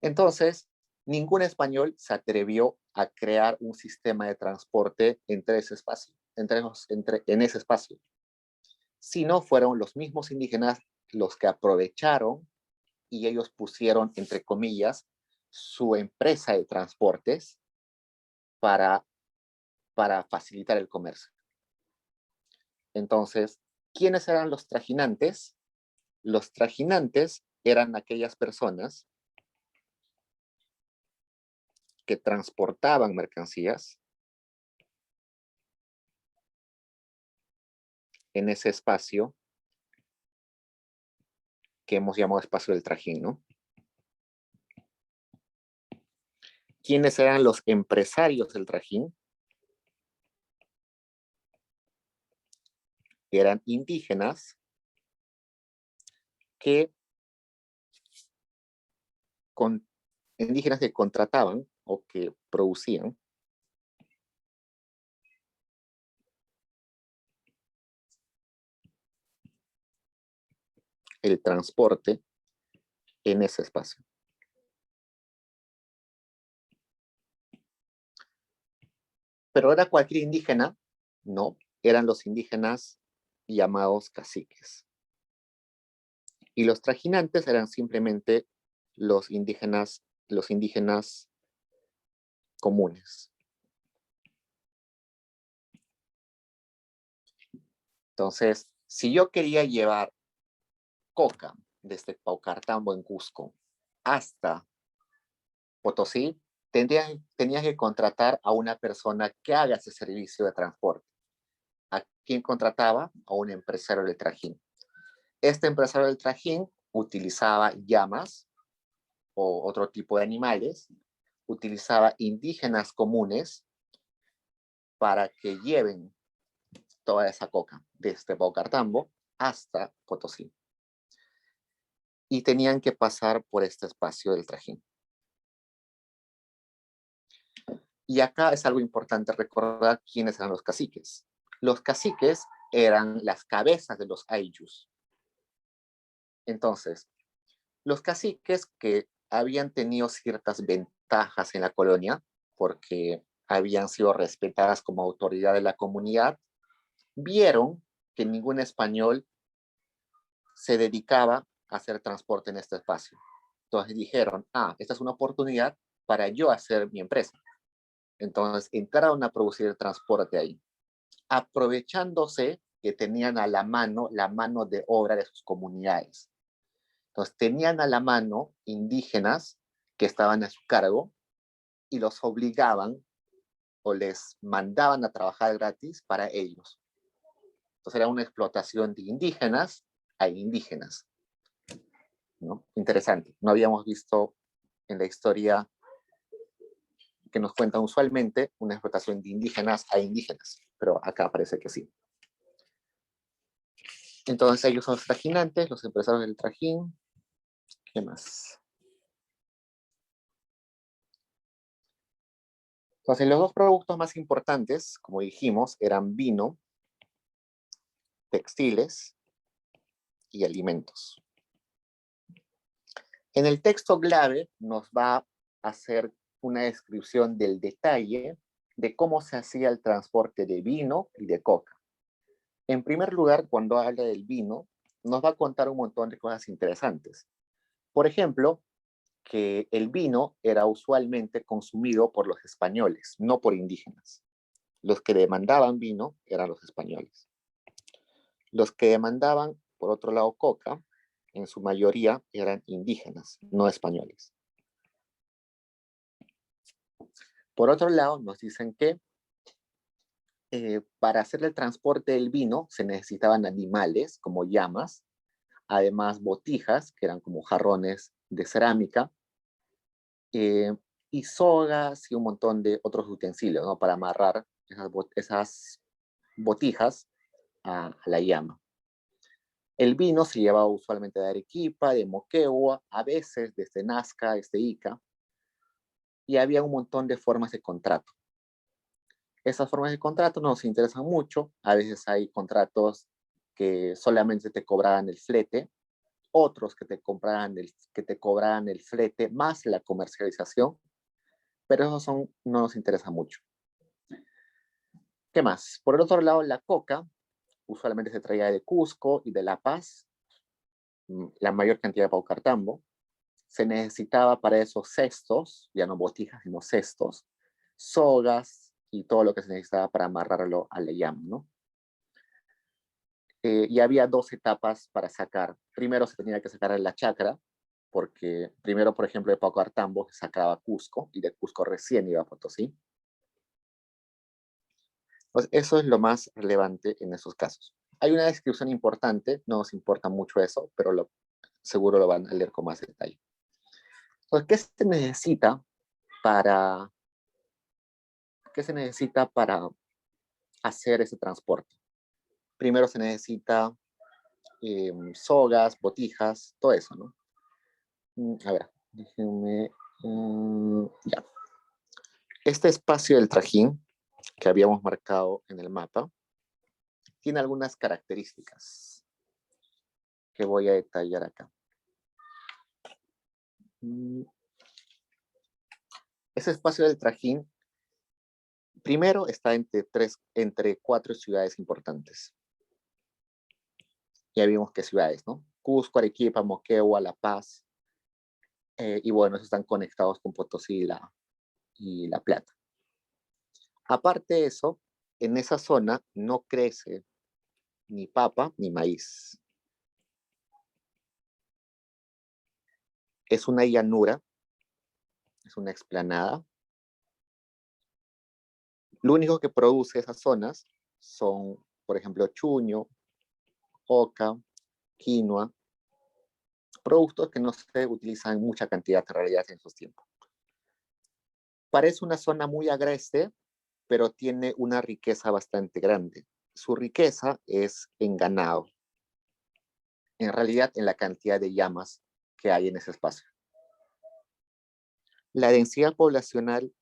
Entonces, ningún español se atrevió a crear un sistema de transporte entre ese espacio, en ese espacio. Si no, fueron los mismos indígenas los que aprovecharon y ellos pusieron, entre comillas, su empresa de transportes para facilitar el comercio. Entonces, ¿quiénes eran los trajinantes? Los trajinantes eran aquellas personas que transportaban mercancías en ese espacio que hemos llamado espacio del trajín, ¿no? ¿Quiénes eran los empresarios del trajín? Eran indígenas que contrataban o que producían el transporte en ese espacio. Pero era cualquier indígena, no, eran los indígenas llamados caciques. Y los trajinantes eran simplemente los indígenas comunes. Entonces, si yo quería llevar coca desde Paucartambo en Cusco hasta Potosí, tenía que contratar a una persona que haga ese servicio de transporte. ¿A quién contrataba? A un empresario del trajín. Este empresario del trajín utilizaba llamas o otro tipo de animales, utilizaba indígenas comunes para que lleven toda esa coca desde Paucartambo hasta Potosí. Y tenían que pasar por este espacio del Trajín. Y acá es algo importante recordar quiénes eran los caciques. Los caciques eran las cabezas de los ayllus. Entonces, los caciques que habían tenido ciertas ventajas en la colonia, porque habían sido respetadas como autoridad de la comunidad, vieron que ningún español se dedicaba a hacer transporte en este espacio. Entonces dijeron, esta es una oportunidad para yo hacer mi empresa. Entonces entraron a producir el transporte ahí, aprovechándose que tenían a la mano de obra de sus comunidades. Entonces tenían a la mano indígenas que estaban a su cargo y los obligaban o les mandaban a trabajar gratis para ellos. Entonces era una explotación de indígenas a indígenas, ¿no? Interesante. No habíamos visto en la historia que nos cuentan usualmente una explotación de indígenas a indígenas, pero acá parece que sí. Entonces ellos son los trajinantes, los empresarios del trajín. ¿Qué más? Entonces los dos productos más importantes, como dijimos, eran vino, textiles y alimentos. En el texto clave nos va a hacer una descripción del detalle de cómo se hacía el transporte de vino y de coca. En primer lugar, cuando habla del vino, nos va a contar un montón de cosas interesantes. Por ejemplo, que el vino era usualmente consumido por los españoles, no por indígenas. Los que demandaban vino eran los españoles. Los que demandaban, por otro lado, coca, en su mayoría eran indígenas, no españoles. Por otro lado, nos dicen que para hacer el transporte del vino se necesitaban animales como llamas, además botijas, que eran como jarrones de cerámica, y sogas y un montón de otros utensilios, ¿no? Para amarrar esas botijas a la llama. El vino se llevaba usualmente de Arequipa, de Moquegua, a veces desde Nazca, desde Ica, y había un montón de formas de contrato. Esas formas de contrato nos interesan mucho. A veces hay contratos que solamente te cobraban el flete, otros que te cobraban el flete más la comercialización, pero esos no nos interesa mucho. ¿Qué más? Por el otro lado, la coca usualmente se traía de Cusco y de La Paz, la mayor cantidad de Paucartambo. Se necesitaba para esos cestos, ya no botijas, sino cestos, sogas y todo lo que se necesitaba para amarrarlo a la llama, ¿no? Y había dos etapas para sacar. Primero se tenía que sacar en la chacra, porque primero, por ejemplo, de Paucartambo se sacaba Cusco, y de Cusco recién iba a Potosí. Pues eso es lo más relevante en esos casos. Hay una descripción importante, no nos importa mucho eso, pero seguro lo van a leer con más detalle. Entonces, ¿qué se necesita para hacer ese transporte? Primero se necesita sogas, botijas, todo eso, ¿no? A ver, déjenme... ya. Este espacio del trajín que habíamos marcado en el mapa tiene algunas características que voy a detallar acá. Ese espacio del trajín primero está entre 4 ciudades importantes. Ya vimos qué ciudades, ¿no? Cusco, Arequipa, Moquegua, La Paz. Y bueno, están conectados con Potosí y La Plata. Aparte de eso, en esa zona no crece ni papa ni maíz. Es una llanura, es una explanada. Lo único que produce esas zonas son, por ejemplo, chuño, oca, quinoa, productos que no se utilizan en mucha cantidad en realidad en esos tiempos. Parece una zona muy agreste, pero tiene una riqueza bastante grande. Su riqueza es en ganado, en realidad en la cantidad de llamas que hay en ese espacio. La densidad poblacional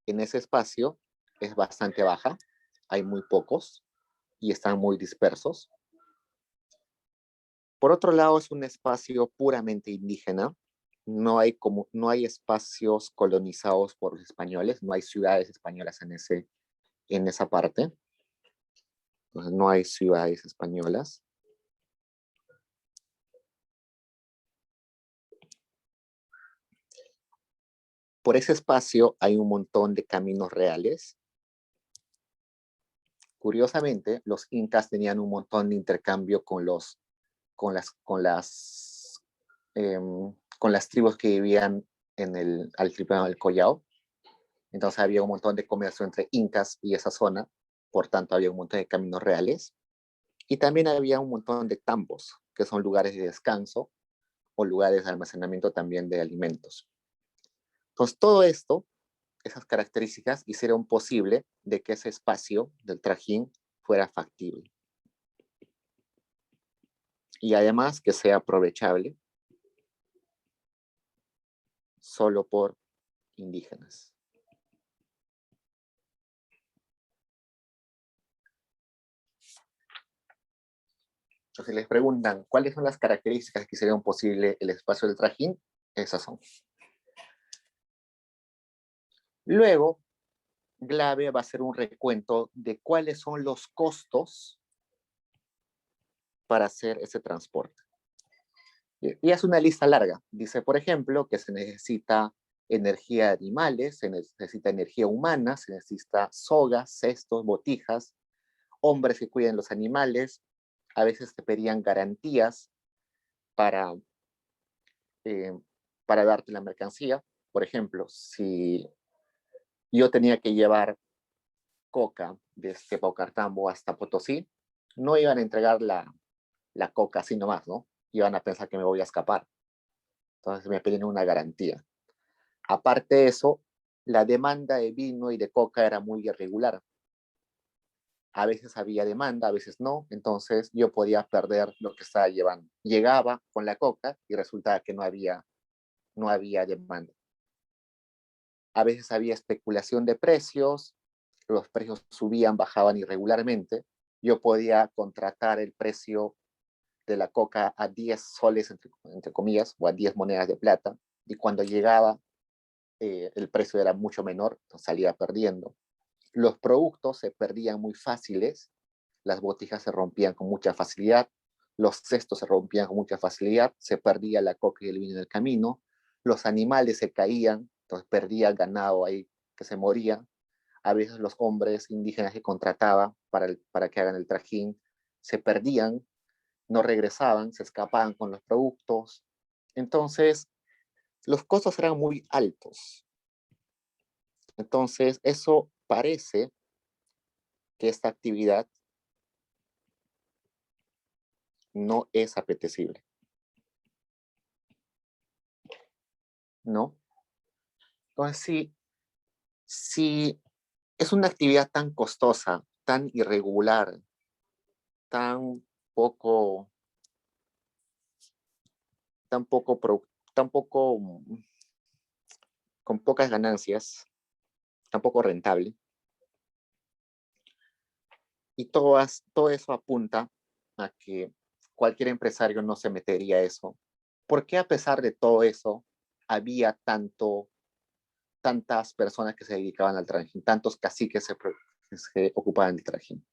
en ese espacio es bastante baja, hay muy pocos y están muy dispersos. Por otro lado, es un espacio puramente indígena, no hay espacios colonizados por los españoles, no hay ciudades españolas en esa parte, entonces no hay ciudades españolas. Por ese espacio hay un montón de caminos reales. Curiosamente, los incas tenían un montón de intercambio con las tribus que vivían en el altiplano del Collao. Entonces había un montón de comercio entre incas y esa zona, por tanto había un montón de caminos reales. Y también había un montón de tambos, que son lugares de descanso o lugares de almacenamiento también de alimentos. Entonces todo esto, esas características, hicieron posible de que ese espacio del Trajín fuera factible. Y además que sea aprovechable solo por indígenas. Entonces les preguntan, ¿cuáles son las características que hicieron posible el espacio del Trajín? Esas son. Luego, Glave va a hacer un recuento de cuáles son los costos para hacer ese transporte. Y es una lista larga. Dice, por ejemplo, que se necesita energía de animales, se necesita energía humana, se necesita sogas, cestos, botijas, hombres que cuiden los animales, a veces te pedían garantías para, eh, para darte la mercancía. Por ejemplo, si yo tenía que llevar coca desde Paucartambo hasta Potosí, no iban a entregar la coca así nomás, ¿no? Iban a pensar que me voy a escapar. Entonces me piden una garantía. Aparte de eso, la demanda de vino y de coca era muy irregular. A veces había demanda, a veces no, entonces yo podía perder lo que estaba llevando. Llegaba con la coca y resultaba que no había demanda. A veces había especulación de precios, los precios subían, bajaban irregularmente. Yo podía contratar el precio de la coca a 10 soles, entre comillas, o a 10 monedas de plata, y cuando llegaba el precio era mucho menor, entonces salía perdiendo. Los productos se perdían muy fáciles, las botijas se rompían con mucha facilidad, los cestos se rompían con mucha facilidad, se perdía la coca y el vino en el camino, los animales se caían, entonces perdía el ganado ahí que se moría. A veces los hombres indígenas que contrataba para que hagan el trajín se perdían, no regresaban, se escapaban con los productos. Entonces, los costos eran muy altos. Entonces, eso parece que esta actividad no es apetecible, ¿no? Entonces, si es una actividad tan costosa, tan irregular, tan poco, tan poco, tan poco, con pocas ganancias, tan poco rentable, y todo eso apunta a que cualquier empresario no se metería a eso. ¿Por qué a pesar de todo eso había tantas personas que se dedicaban al trajín, tantos caciques se ocupaban del trajín?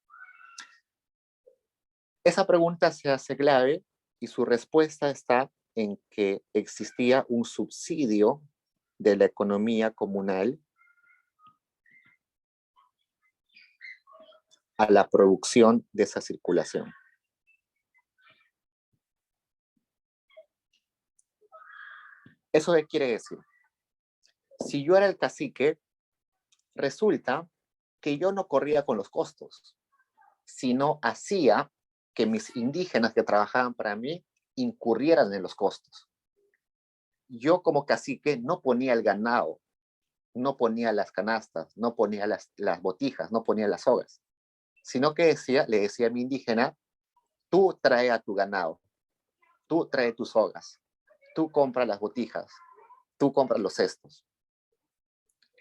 Esa pregunta se hace clave y su respuesta está en que existía un subsidio de la economía comunal a la producción de esa circulación. ¿Eso qué quiere decir? Si yo era el cacique, resulta que yo no corría con los costos, sino hacía que mis indígenas que trabajaban para mí incurrieran en los costos. Yo como cacique no ponía el ganado, no ponía las canastas, no ponía las botijas, no ponía las sogas, sino que le decía a mi indígena, tú trae a tu ganado, tú trae tus sogas, tú compras las botijas, tú compras los cestos.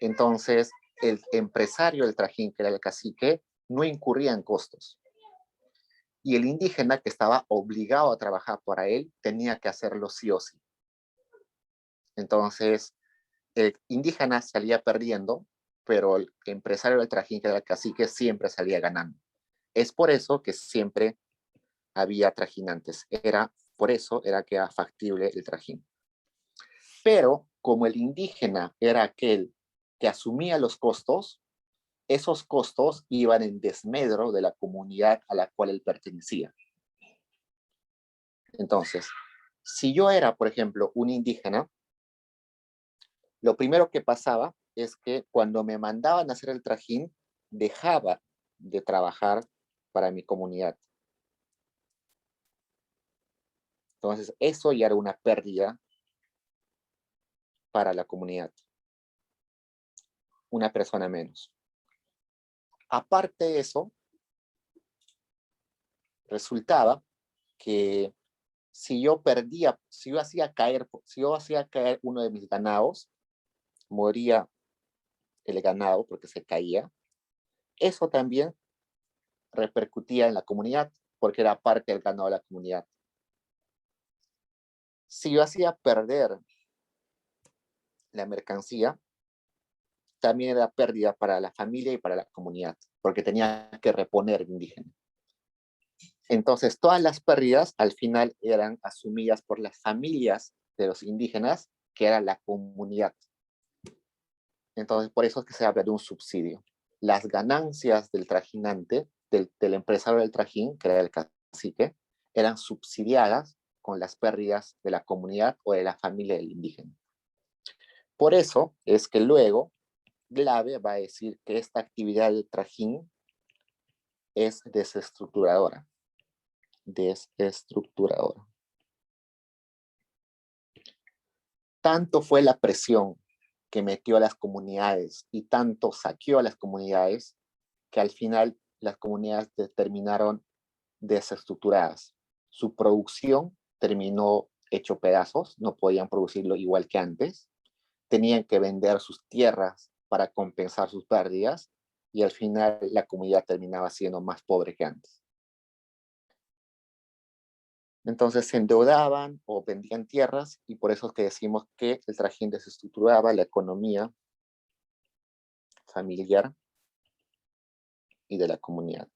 Entonces, el empresario del trajín, que era el cacique, no incurría en costos. Y el indígena, que estaba obligado a trabajar para él, tenía que hacerlo sí o sí. Entonces, el indígena salía perdiendo, pero el empresario del trajín, que era el cacique, siempre salía ganando. Es por eso que siempre había trajinantes. Por eso era que era factible el trajín. Pero como el indígena era aquel que asumía los costos, esos costos iban en desmedro de la comunidad a la cual él pertenecía. Entonces, si yo era, por ejemplo, un indígena, lo primero que pasaba es que cuando me mandaban a hacer el trajín, dejaba de trabajar para mi comunidad. Entonces, eso ya era una pérdida para la comunidad. Una persona menos. Aparte de eso, resultaba que si yo hacía caer uno de mis ganados, moría el ganado porque se caía. Eso también repercutía en la comunidad porque era parte del ganado de la comunidad. Si yo hacía perder la mercancía, también era pérdida para la familia y para la comunidad, porque tenía que reponer el indígena. Entonces, todas las pérdidas al final eran asumidas por las familias de los indígenas, que era la comunidad. Entonces, por eso es que se habla de un subsidio. Las ganancias del trajinante, del empresario del trajín, que era el cacique, eran subsidiadas con las pérdidas de la comunidad o de la familia del indígena. Por eso es que luego Glave va a decir que esta actividad del trajín es desestructuradora. Desestructuradora. Tanto fue la presión que metió a las comunidades y tanto saqueó a las comunidades que al final las comunidades terminaron desestructuradas. Su producción terminó hecho pedazos, no podían producirlo igual que antes, tenían que vender sus tierras para compensar sus pérdidas y al final la comunidad terminaba siendo más pobre que antes. Entonces se endeudaban o vendían tierras y por eso es que decimos que el trajín desestructuraba la economía familiar y de la comunidad.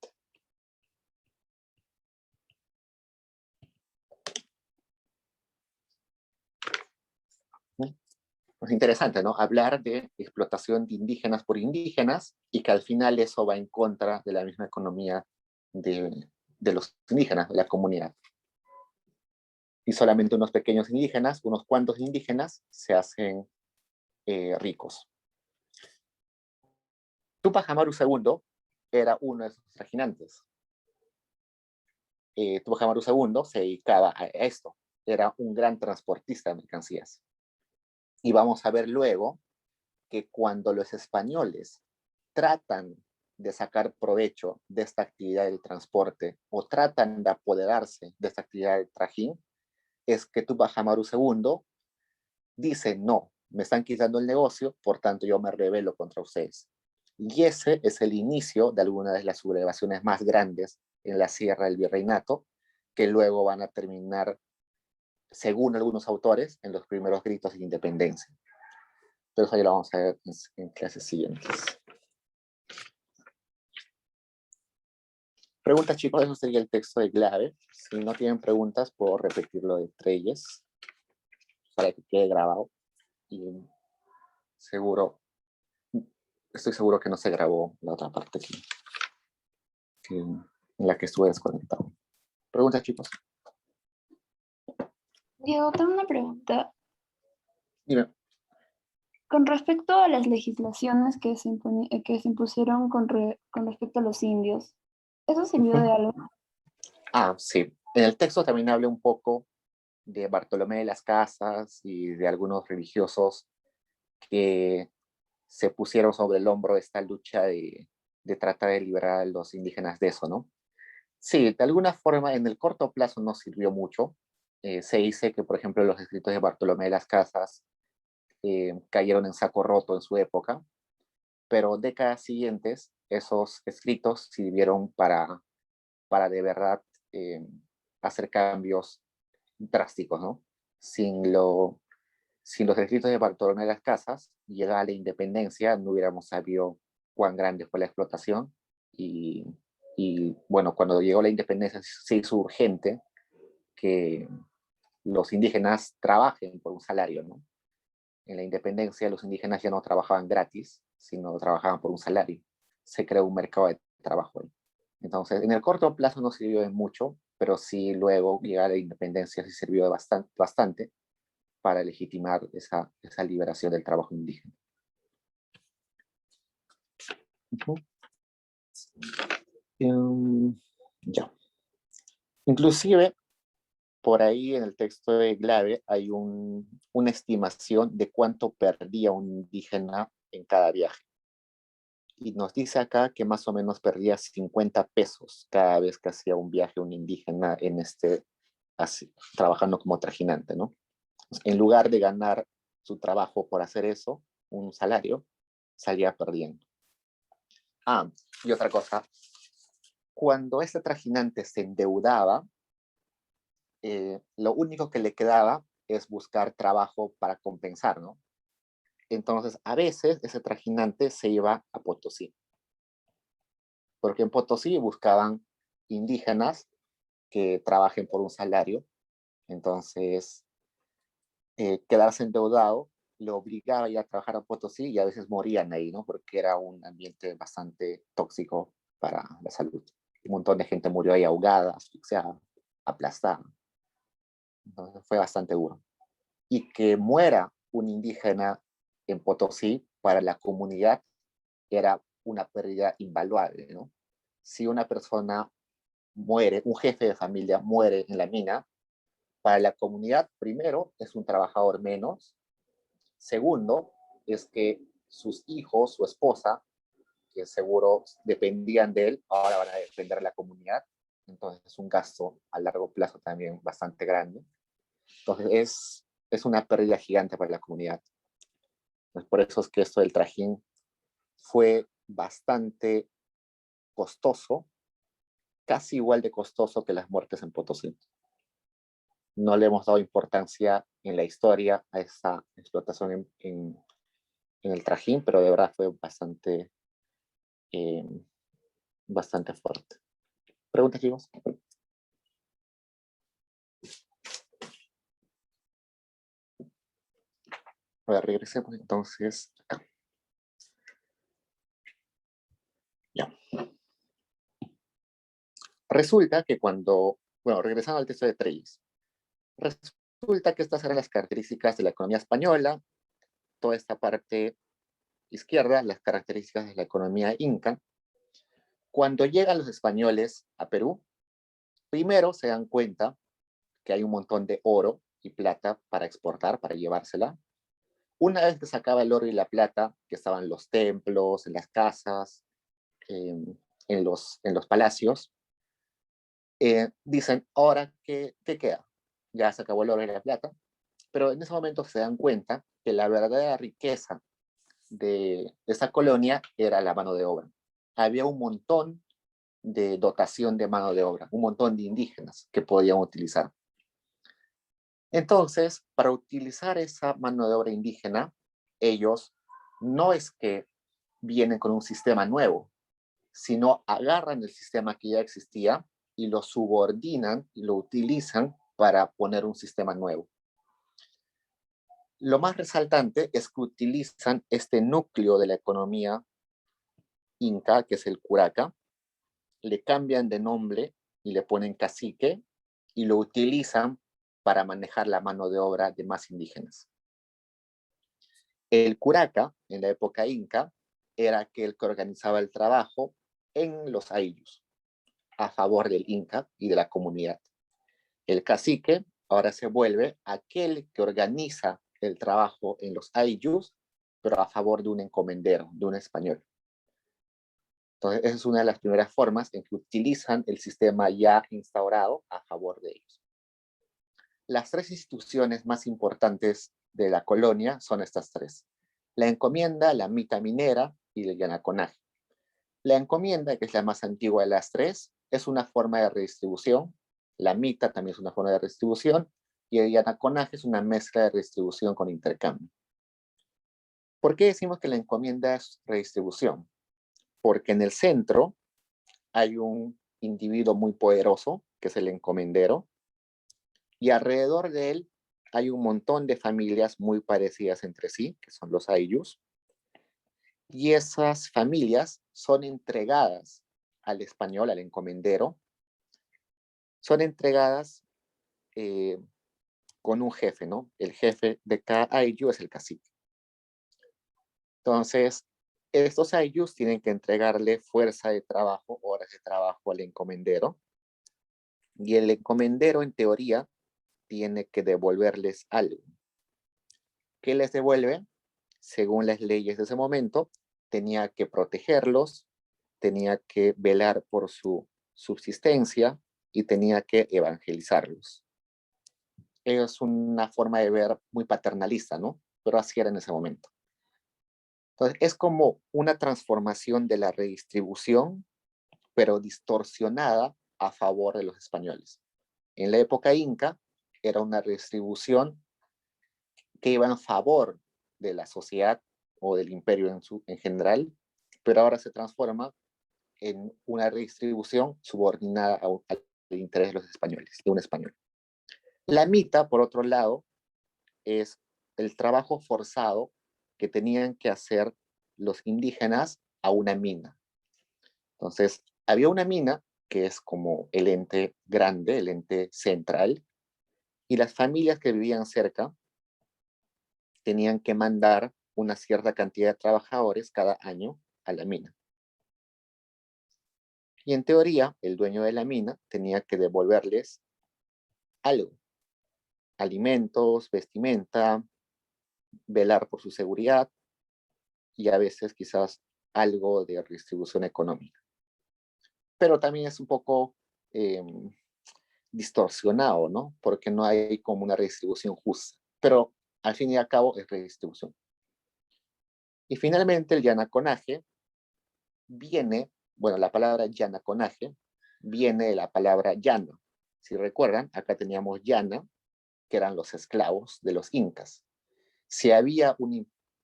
Es interesante, ¿no? Hablar de explotación de indígenas por indígenas y que al final eso va en contra de la misma economía de los indígenas, de la comunidad. Y solamente unos pequeños indígenas, unos cuantos indígenas, se hacen ricos. Tupac Amaru II era uno de esos trajinantes. Tupac Amaru II se dedicaba a esto, era un gran transportista de mercancías. Y vamos a ver luego que cuando los españoles tratan de sacar provecho de esta actividad del transporte o tratan de apoderarse de esta actividad del trajín, es que Tupac Amaru II dice, no, me están quitando el negocio, por tanto yo me rebelo contra ustedes. Y ese es el inicio de algunas de las sublevaciones más grandes en la Sierra del Virreinato, que luego van a terminar, según algunos autores, en los primeros gritos de independencia. Pero eso ya lo vamos a ver en clases siguientes. Preguntas, chicos, eso sería el texto de Glave. Si no tienen preguntas, puedo repetirlo de Treyes para que quede grabado. Y estoy seguro que no se grabó la otra parte en la que estuve desconectado. Preguntas, chicos. Diego, tengo una pregunta. Dime. Con respecto a las legislaciones que se impusieron con respecto a los indios, ¿eso sirvió de algo? Sí. En el texto también habla un poco de Bartolomé de las Casas y de algunos religiosos que se pusieron sobre el hombro esta lucha de tratar de liberar a los indígenas de eso, ¿no? Sí, de alguna forma en el corto plazo no sirvió mucho. Se dice que, por ejemplo, los escritos de Bartolomé de las Casas cayeron en saco roto en su época, pero décadas siguientes esos escritos sirvieron para de verdad eh, hacer cambios drásticos, ¿no? Sin, lo, sin los escritos de Bartolomé de las Casas, llegada la independencia, no hubiéramos sabido cuán grande fue la explotación y, y bueno, cuando llegó la independencia se hizo urgente que los indígenas trabajen por un salario, ¿no? En la independencia los indígenas ya no trabajaban gratis, sino trabajaban por un salario. Se creó un mercado de trabajo ahí. Entonces, en el corto plazo no sirvió de mucho, pero sí luego, llegada la independencia, sí sirvió de bastante para legitimar esa liberación del trabajo indígena. Ya. Inclusive, por ahí en el texto de Glave hay una estimación de cuánto perdía un indígena en cada viaje. Y nos dice acá que más o menos perdía 50 pesos cada vez que hacía un viaje un indígena trabajando como trajinante, ¿no? En lugar de ganar su trabajo por hacer eso, un salario, salía perdiendo. Ah, y otra cosa, cuando este trajinante se endeudaba, lo único que le quedaba es buscar trabajo para compensar, ¿no? Entonces, a veces ese trajinante se iba a Potosí, porque en Potosí buscaban indígenas que trabajen por un salario, entonces quedarse endeudado lo obligaba a ir a trabajar a Potosí y a veces morían ahí, ¿no? Porque era un ambiente bastante tóxico para la salud. Un montón de gente murió ahí ahogada, asfixiada, aplastada. Entonces fue bastante duro. Y que muera un indígena en Potosí para la comunidad era una pérdida invaluable, ¿no? Si una persona muere, un jefe de familia muere en la mina, para la comunidad, primero, es un trabajador menos. Segundo, es que sus hijos, su esposa, que seguro dependían de él, ahora van a depender de la comunidad. Entonces es un gasto a largo plazo también bastante grande. Entonces es una pérdida gigante para la comunidad. Entonces, por eso es que esto del trajín fue bastante costoso, casi igual de costoso que las muertes en Potosí. No le hemos dado importancia en la historia a esa explotación en el trajín, pero de verdad fue eh, bastante fuerte. ¿Preguntas, chicos? A ver, regresemos entonces acá. Ya. Resulta que regresando al texto de Trellis, resulta que estas eran las características de la economía española, toda esta parte izquierda, las características de la economía inca. Cuando llegan los españoles a Perú, primero se dan cuenta que hay un montón de oro y plata para exportar, para llevársela. Una vez que se acaba el oro y la plata, que estaban en los templos, en las casas, en los palacios, dicen, ahora, ¿qué queda? Ya se acabó el oro y la plata, pero en ese momento se dan cuenta que la verdadera riqueza de esa colonia era la mano de obra. Había un montón de dotación de mano de obra, un montón de indígenas que podían utilizar. Entonces, para utilizar esa mano de obra indígena, ellos no es que vienen con un sistema nuevo, sino agarran el sistema que ya existía y lo subordinan y lo utilizan para poner un sistema nuevo. Lo más resaltante es que utilizan este núcleo de la economía inca, que es el curaca, le cambian de nombre y le ponen cacique y lo utilizan para manejar la mano de obra de más indígenas. El curaca, en la época inca, era aquel que organizaba el trabajo en los ayllus, a favor del inca y de la comunidad. El cacique ahora se vuelve aquel que organiza el trabajo en los ayllus, pero a favor de un encomendero, de un español. Entonces, esa es una de las primeras formas en que utilizan el sistema ya instaurado a favor de ellos. Las tres instituciones más importantes de la colonia son estas tres: la encomienda, la mita minera y el yanaconaje. La encomienda, que es la más antigua de las tres, es una forma de redistribución. La mita también es una forma de redistribución. Y el yanaconaje es una mezcla de redistribución con intercambio. ¿Por qué decimos que la encomienda es redistribución? Porque en el centro hay un individuo muy poderoso, que es el encomendero, y alrededor de él hay un montón de familias muy parecidas entre sí, que son los ayllus, y esas familias son entregadas al español, al encomendero, son entregadas con un jefe, ¿no? El jefe de cada ayllu es el cacique. Entonces, estos ayllus tienen que entregarle fuerza de trabajo, horas de trabajo al encomendero, y el encomendero, en teoría, tiene que devolverles algo. ¿Qué les devuelve? Según las leyes de ese momento, tenía que protegerlos, tenía que velar por su subsistencia y tenía que evangelizarlos. Es una forma de ver muy paternalista, ¿no? Pero así era en ese momento. Entonces, es como una transformación de la redistribución, pero distorsionada a favor de los españoles. En la época inca, era una redistribución que iba en favor de la sociedad o del imperio en general, pero ahora se transforma en una redistribución subordinada al interés de los españoles, de un español. La mita, por otro lado, es el trabajo forzado que tenían que hacer los indígenas a una mina. Entonces, había una mina que es como el ente grande, el ente central, y las familias que vivían cerca tenían que mandar una cierta cantidad de trabajadores cada año a la mina. Y en teoría, el dueño de la mina tenía que devolverles algo: alimentos, vestimenta, velar por su seguridad y a veces quizás algo de redistribución económica. Pero también es un poco distorsionado, ¿no? Porque no hay como una redistribución justa. Pero al fin y al cabo es redistribución. Y finalmente el yanaconaje viene, bueno, la palabra yanaconaje viene de la palabra llana. Si recuerdan, acá teníamos llana, que eran los esclavos de los incas. Si había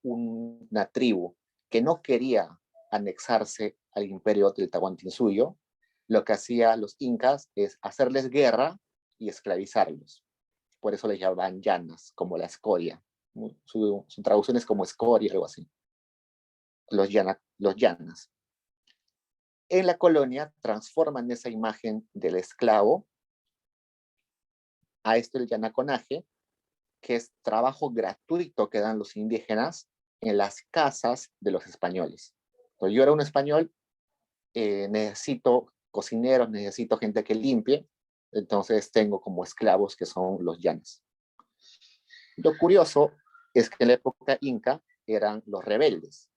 una tribu que no quería anexarse al imperio del Tahuantinsuyo, lo que hacían los incas es hacerles guerra y esclavizarlos. Por eso les llamaban llanas, como la escoria. Su traducción es como escoria, algo así. Los llanas. En la colonia transforman esa imagen del esclavo a esto el yanaconaje, que es trabajo gratuito que dan los indígenas en las casas de los españoles. Entonces, yo era un español, necesito cocineros, necesito gente que limpie, entonces tengo como esclavos que son los llanos. Lo curioso es que en la época inca eran los rebeldes,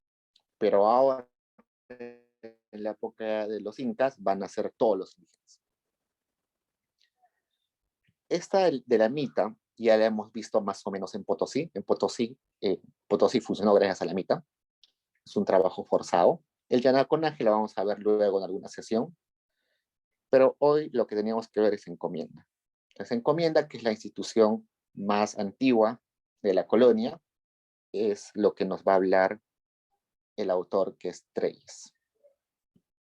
pero ahora en la época de los incas van a ser todos los indígenas. Esta de la mita ya la hemos visto más o menos en Potosí. En Potosí, Potosí funcionó gracias a la mita. Es un trabajo forzado. El yanaconaje lo vamos a ver luego en alguna sesión, pero hoy lo que teníamos que ver es encomienda. Entonces, encomienda, que es la institución más antigua de la colonia, es lo que nos va a hablar el autor, que es Trelles.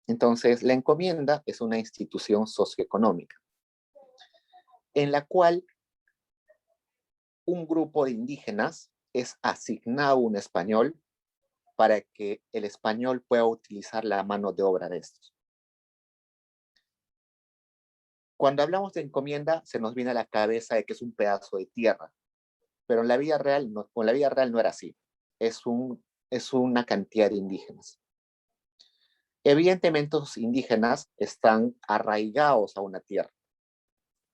Entonces, la encomienda es una institución socioeconómica en la cual un grupo de indígenas es asignado a un español para que el español pueda utilizar la mano de obra de estos. Cuando hablamos de encomienda, se nos viene a la cabeza de que es un pedazo de tierra, pero en la vida real no, con la vida real no era así. Es una cantidad de indígenas. Evidentemente, los indígenas están arraigados a una tierra.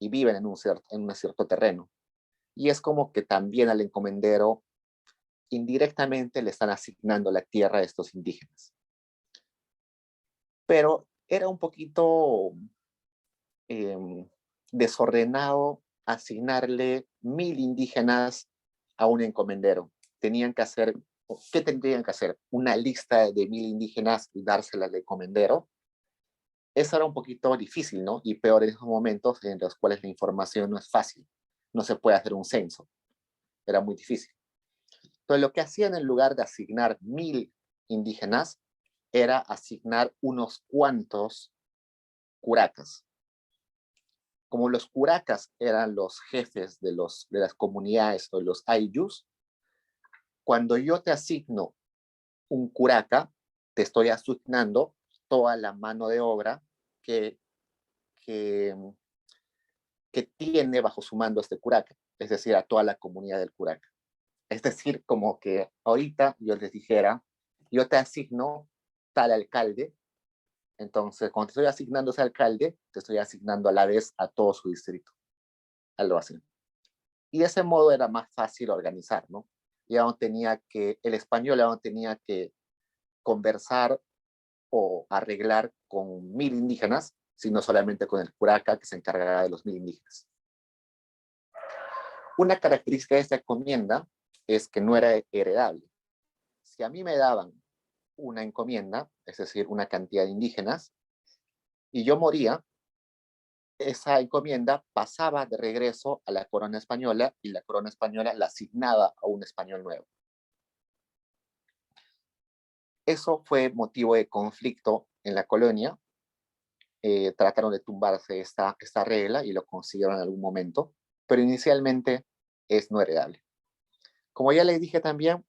y viven en un cierto terreno. Y es como que también al encomendero indirectamente le están asignando la tierra a estos indígenas. Pero era un poquito desordenado asignarle 1000 indígenas a un encomendero. Tenían que hacer, ¿qué tendrían que hacer? Una lista de 1000 indígenas y dársela al encomendero. Eso era un poquito difícil, ¿no? Y peor en esos momentos en los cuales la información no es fácil. No se puede hacer un censo. Era muy difícil. Entonces, lo que hacían en lugar de asignar 1000 indígenas, era asignar unos cuantos curacas. Como los curacas eran los jefes de las comunidades o los ayllus, cuando yo te asigno un curaca, te estoy asignando toda la mano de obra que, que, que tiene bajo su mando este curaca, es decir, a toda la comunidad del curaca. Es decir, como que ahorita yo les dijera, yo te asigno tal alcalde, entonces cuando te estoy asignando ese alcalde, te estoy asignando a la vez a todo su distrito, algo así. Y de ese modo era más fácil organizar, ¿no? Ya no tenía que, el español ya no tenía que conversar o arreglar con 1000 indígenas, sino solamente con el curaca que se encargará de los 1000 indígenas. Una característica de esta encomienda es que no era heredable. Si a mí me daban una encomienda, es decir, una cantidad de indígenas, y yo moría, esa encomienda pasaba de regreso a la corona española y la corona española la asignaba a un español nuevo. Eso fue motivo de conflicto en la colonia. Trataron de tumbarse esta regla y lo consiguieron en algún momento, pero inicialmente es no heredable. Como ya les dije también,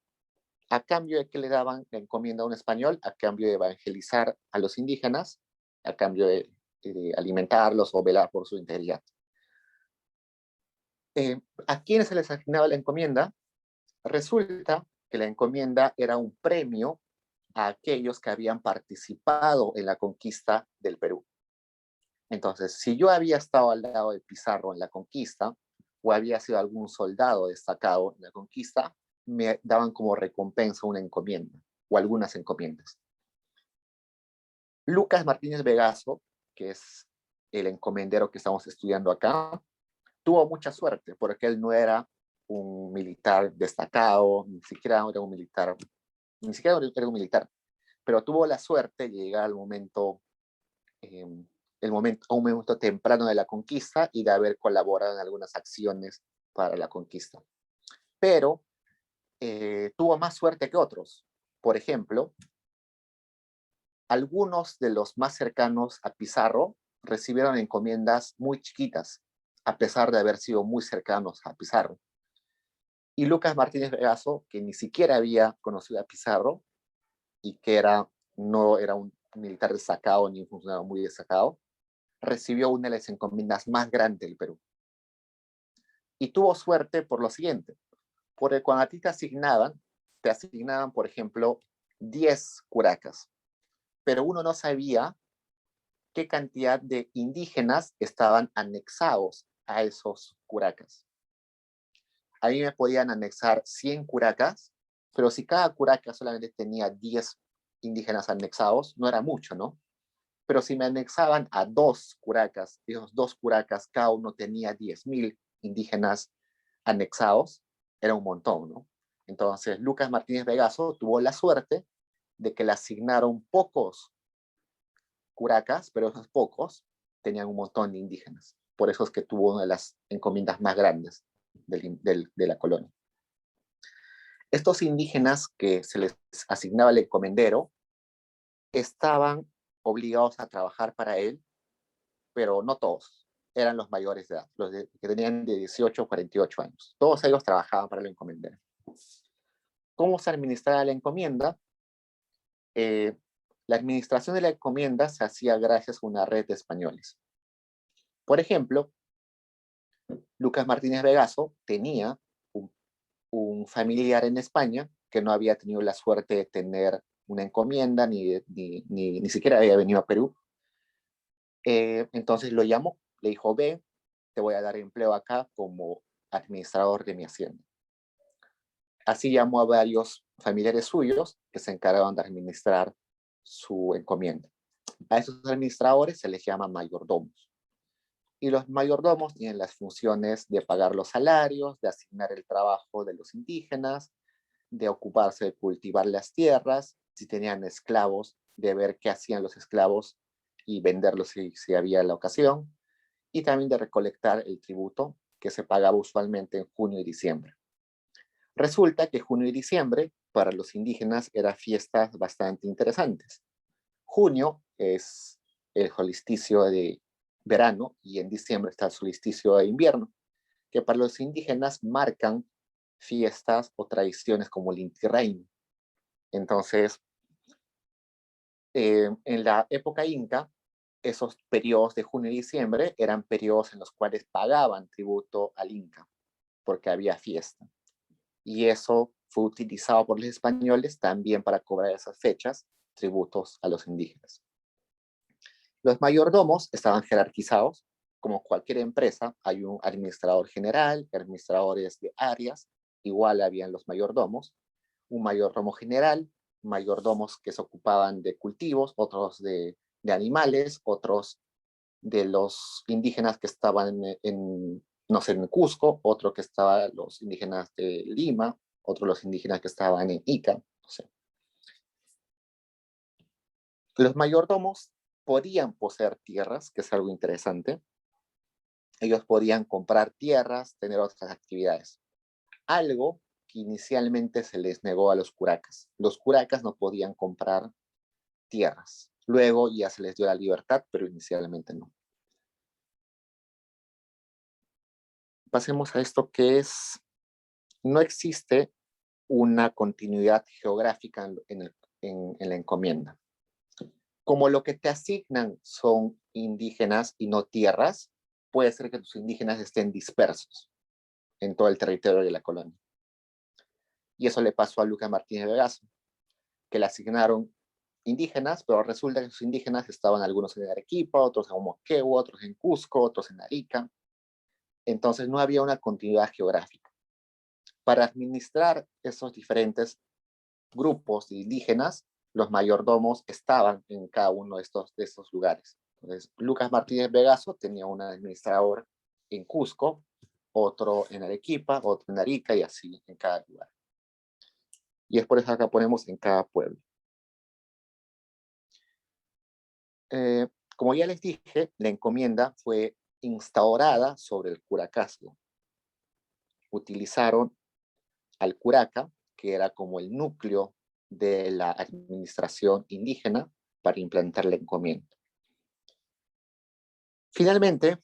a cambio de que le daban la encomienda a un español, a cambio de evangelizar a los indígenas, a cambio de alimentarlos o velar por su integridad. ¿A quiénes se les asignaba la encomienda? Resulta que la encomienda era un premio a aquellos que habían participado en la conquista del Perú. Entonces, si yo había estado al lado de Pizarro en la conquista, o había sido algún soldado destacado en la conquista, me daban como recompensa una encomienda, o algunas encomiendas. Lucas Martínez Vegaso, que es el encomendero que estamos estudiando acá, tuvo mucha suerte, porque él no era un militar destacado, ni siquiera era un militar, pero tuvo la suerte de llegar al momento, a un momento temprano de la conquista y de haber colaborado en algunas acciones para la conquista. Pero tuvo más suerte que otros. Por ejemplo, algunos de los más cercanos a Pizarro recibieron encomiendas muy chiquitas, a pesar de haber sido muy cercanos a Pizarro. Y Lucas Martínez Vegaso, que ni siquiera había conocido a Pizarro y que no era un militar destacado ni un funcionario muy destacado, recibió una de las encomiendas más grandes del Perú. Y tuvo suerte por lo siguiente, porque cuando a ti te asignaban, por ejemplo, 10 curacas, pero uno no sabía qué cantidad de indígenas estaban anexados a esos curacas. A mí me podían anexar 100 curacas, pero si cada curaca solamente tenía 10 indígenas anexados, no era mucho, ¿no? Pero si me anexaban a 2 curacas, y esos 2 curacas cada uno tenía 10.000 indígenas anexados, era un montón, ¿no? Entonces, Lucas Martínez Vegaso tuvo la suerte de que le asignaron pocos curacas, pero esos pocos tenían un montón de indígenas. Por eso es que tuvo una de las encomiendas más grandes de la colonia. Estos indígenas que se les asignaba el encomendero estaban obligados a trabajar para él, pero no todos. Eran los mayores de edad, que tenían de 18 a 48 años. Todos ellos trabajaban para el encomendero. ¿Cómo se administraba la encomienda? La administración de la encomienda se hacía gracias a una red de españoles. Por ejemplo, Lucas Martínez Vegaso tenía un familiar en España que no había tenido la suerte de tener una encomienda, ni siquiera había venido a Perú. Entonces lo llamó, le dijo, ven, te voy a dar empleo acá como administrador de mi hacienda. Así llamó a varios familiares suyos que se encargaban de administrar su encomienda. A esos administradores se les llama mayordomos. Y los mayordomos tienen las funciones de pagar los salarios, de asignar el trabajo de los indígenas, de ocuparse de cultivar las tierras, si tenían esclavos, de ver qué hacían los esclavos y venderlos si había la ocasión, y también de recolectar el tributo que se pagaba usualmente en junio y diciembre. Resulta que junio y diciembre para los indígenas eran fiestas bastante interesantes. Junio es el solsticio de verano y en diciembre está el solsticio de invierno, que para los indígenas marcan fiestas o tradiciones como el Inti Raymi. Entonces, en la época inca, esos periodos de junio y diciembre eran periodos en los cuales pagaban tributo al inca, porque había fiesta. Y eso fue utilizado por los españoles también para cobrar esas fechas tributos a los indígenas. Los mayordomos estaban jerarquizados. Como cualquier empresa, hay un administrador general, administradores de áreas, igual habían los mayordomos, un mayordomo general, mayordomos que se ocupaban de cultivos, otros de animales, otros de los indígenas que estaban no sé, en Cusco, otro que estaban los indígenas de Lima, otros los indígenas que estaban en Ica, no sé. Los mayordomos podían poseer tierras, que es algo interesante. Ellos podían comprar tierras, tener otras actividades. Algo que inicialmente se les negó a los curacas. Los curacas no podían comprar tierras. Luego ya se les dio la libertad, pero inicialmente no. Pasemos a esto que es, no existe una continuidad geográfica en la encomienda. Como lo que te asignan son indígenas y no tierras, puede ser que tus indígenas estén dispersos en todo el territorio de la colonia. Y eso le pasó a Lucas Martínez Vegaso, que le asignaron indígenas, pero resulta que sus indígenas estaban algunos en Arequipa, otros en Moquegua, otros en Cusco, otros en Arica. Entonces no había una continuidad geográfica. Para administrar esos diferentes grupos de indígenas, los mayordomos estaban en cada uno de estos lugares. Entonces, Lucas Martínez Vegaso tenía un administrador en Cusco, otro en Arequipa, otro en Arica y así en cada lugar. Y es por eso que acá ponemos en cada pueblo. Como ya les dije, la encomienda fue instaurada sobre el curacazgo. Utilizaron al curaca, que era como el núcleo de la administración indígena, para implantar la encomienda. Finalmente,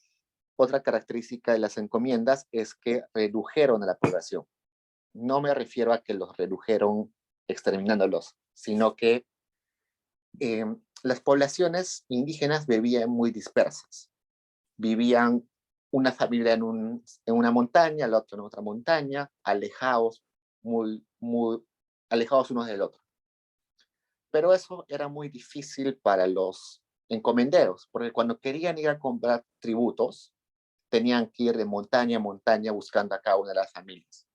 otra característica de las encomiendas es que redujeron a la población. No me refiero a que los redujeron exterminándolos, sino que las poblaciones indígenas vivían muy dispersas. Vivían una familia en una montaña, la otra en otra montaña, alejados, muy alejados unos del otro. Pero eso era muy difícil para los encomenderos, porque cuando querían ir a comprar tributos, tenían que ir de montaña a montaña buscando a cada una de las familias.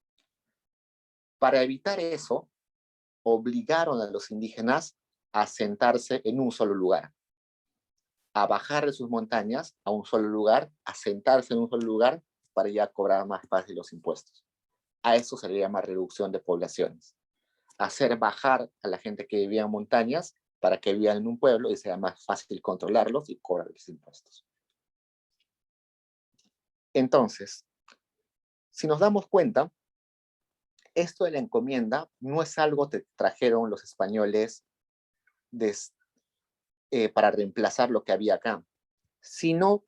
Para evitar eso, obligaron a los indígenas a sentarse en un solo lugar, a bajar de sus montañas a un solo lugar, a sentarse en un solo lugar para ya cobrar más fácil los impuestos. A eso se le llama reducción de poblaciones. Hacer bajar a la gente que vivía en montañas para que vivan en un pueblo y sea más fácil controlarlos y cobrar los impuestos. Entonces, si nos damos cuenta, esto de la encomienda no es algo que trajeron los españoles para reemplazar lo que había acá, sino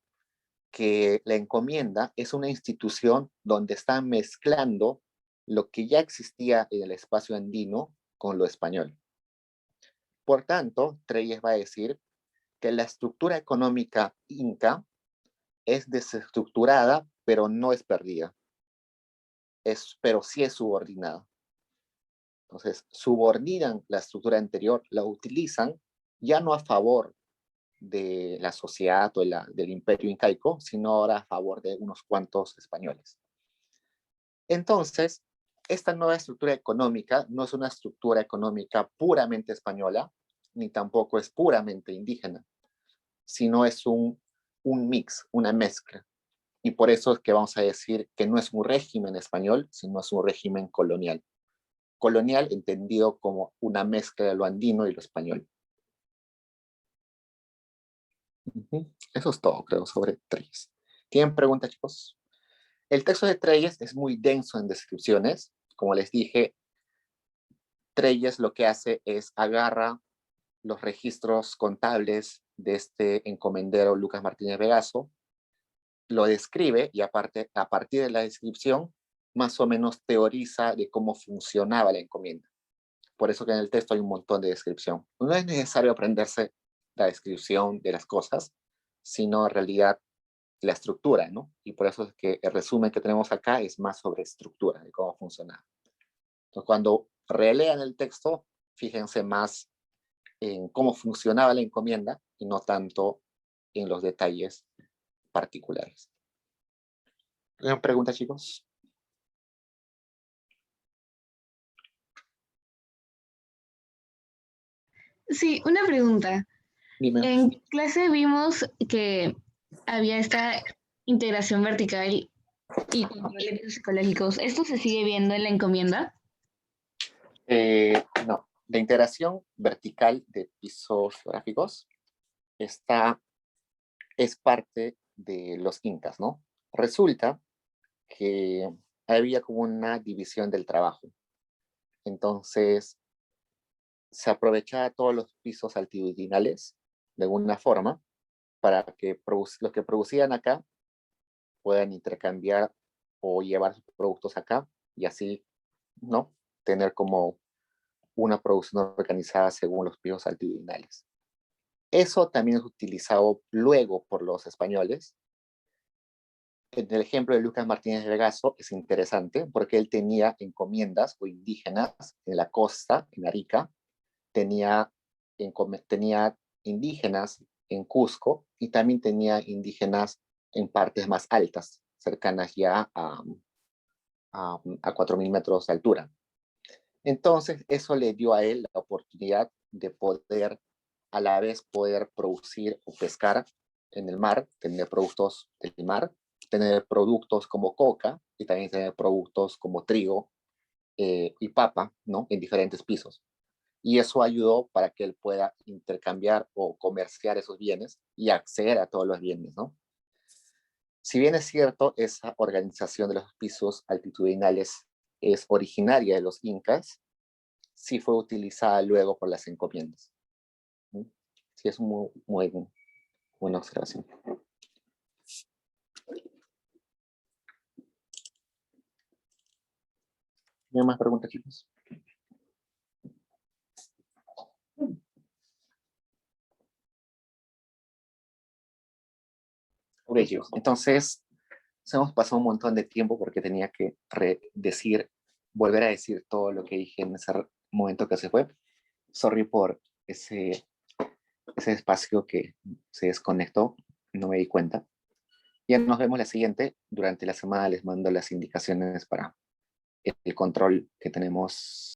que la encomienda es una institución donde están mezclando lo que ya existía en el espacio andino con lo español. Por tanto, Treyes va a decir que la estructura económica inca es desestructurada, pero no es perdida. Pero sí es subordinada. Entonces, subordinan la estructura anterior, la utilizan ya no a favor de la sociedad o del imperio incaico, sino ahora a favor de unos cuantos españoles. Entonces, esta nueva estructura económica no es una estructura económica puramente española, ni tampoco es puramente indígena, sino es un mix, una mezcla. Y por eso es que vamos a decir que no es un régimen español, sino es un régimen colonial. Colonial entendido como una mezcla de lo andino y lo español. Eso es todo, creo, sobre Trelles. ¿Tienen preguntas, chicos? El texto de Trelles es muy denso en descripciones. Como les dije, Trelles lo que hace es agarra los registros contables de este encomendero Lucas Martínez Vegaso, lo describe y aparte, a partir de la descripción, más o menos teoriza de cómo funcionaba la encomienda. Por eso que en el texto hay un montón de descripción. No es necesario aprenderse la descripción de las cosas, sino en realidad la estructura, ¿no? Y por eso es que el resumen que tenemos acá es más sobre estructura, de cómo funcionaba. Entonces, cuando relean el texto, fíjense más en cómo funcionaba la encomienda y no tanto en los detalles particulares. ¿Alguna pregunta, chicos? Sí, una pregunta. Dime. En clase vimos que había esta integración vertical y controles psicológicos. ¿Esto se sigue viendo en la encomienda? No, la integración vertical de pisos geográficos es parte de los incas, ¿no? Resulta que había como una división del trabajo. Entonces, se aprovechaba todos los pisos altitudinales de alguna forma para que los que producían acá puedan intercambiar o llevar sus productos acá y así, ¿no? Tener como una producción organizada según los pisos altitudinales. Eso también es utilizado luego por los españoles. En el ejemplo de Lucas Martínez de Vegaso es interesante porque él tenía encomiendas o indígenas en la costa, en Arica, tenía indígenas en Cusco y también tenía indígenas en partes más altas, cercanas ya a 4.000 metros de altura. Entonces, eso le dio a él la oportunidad de poder, a la vez, poder producir o pescar en el mar, tener productos del mar, tener productos como coca y también tener productos como trigo y papa, ¿no? En diferentes pisos. Y eso ayudó para que él pueda intercambiar o comerciar esos bienes y acceder a todos los bienes, ¿no? Si bien es cierto, esa organización de los pisos altitudinales es originaria de los incas, sí fue utilizada luego por las encomiendas. Sí, es muy, muy buena observación. ¿No hay más preguntas, chicos? Ok, chicos. Entonces, se hemos pasado un montón de tiempo porque tenía que volver a decir todo lo que dije en ese momento que se fue. Sorry por ese espacio que se desconectó, no me di cuenta. Ya nos vemos la siguiente. Durante la semana les mando las indicaciones para el control que tenemos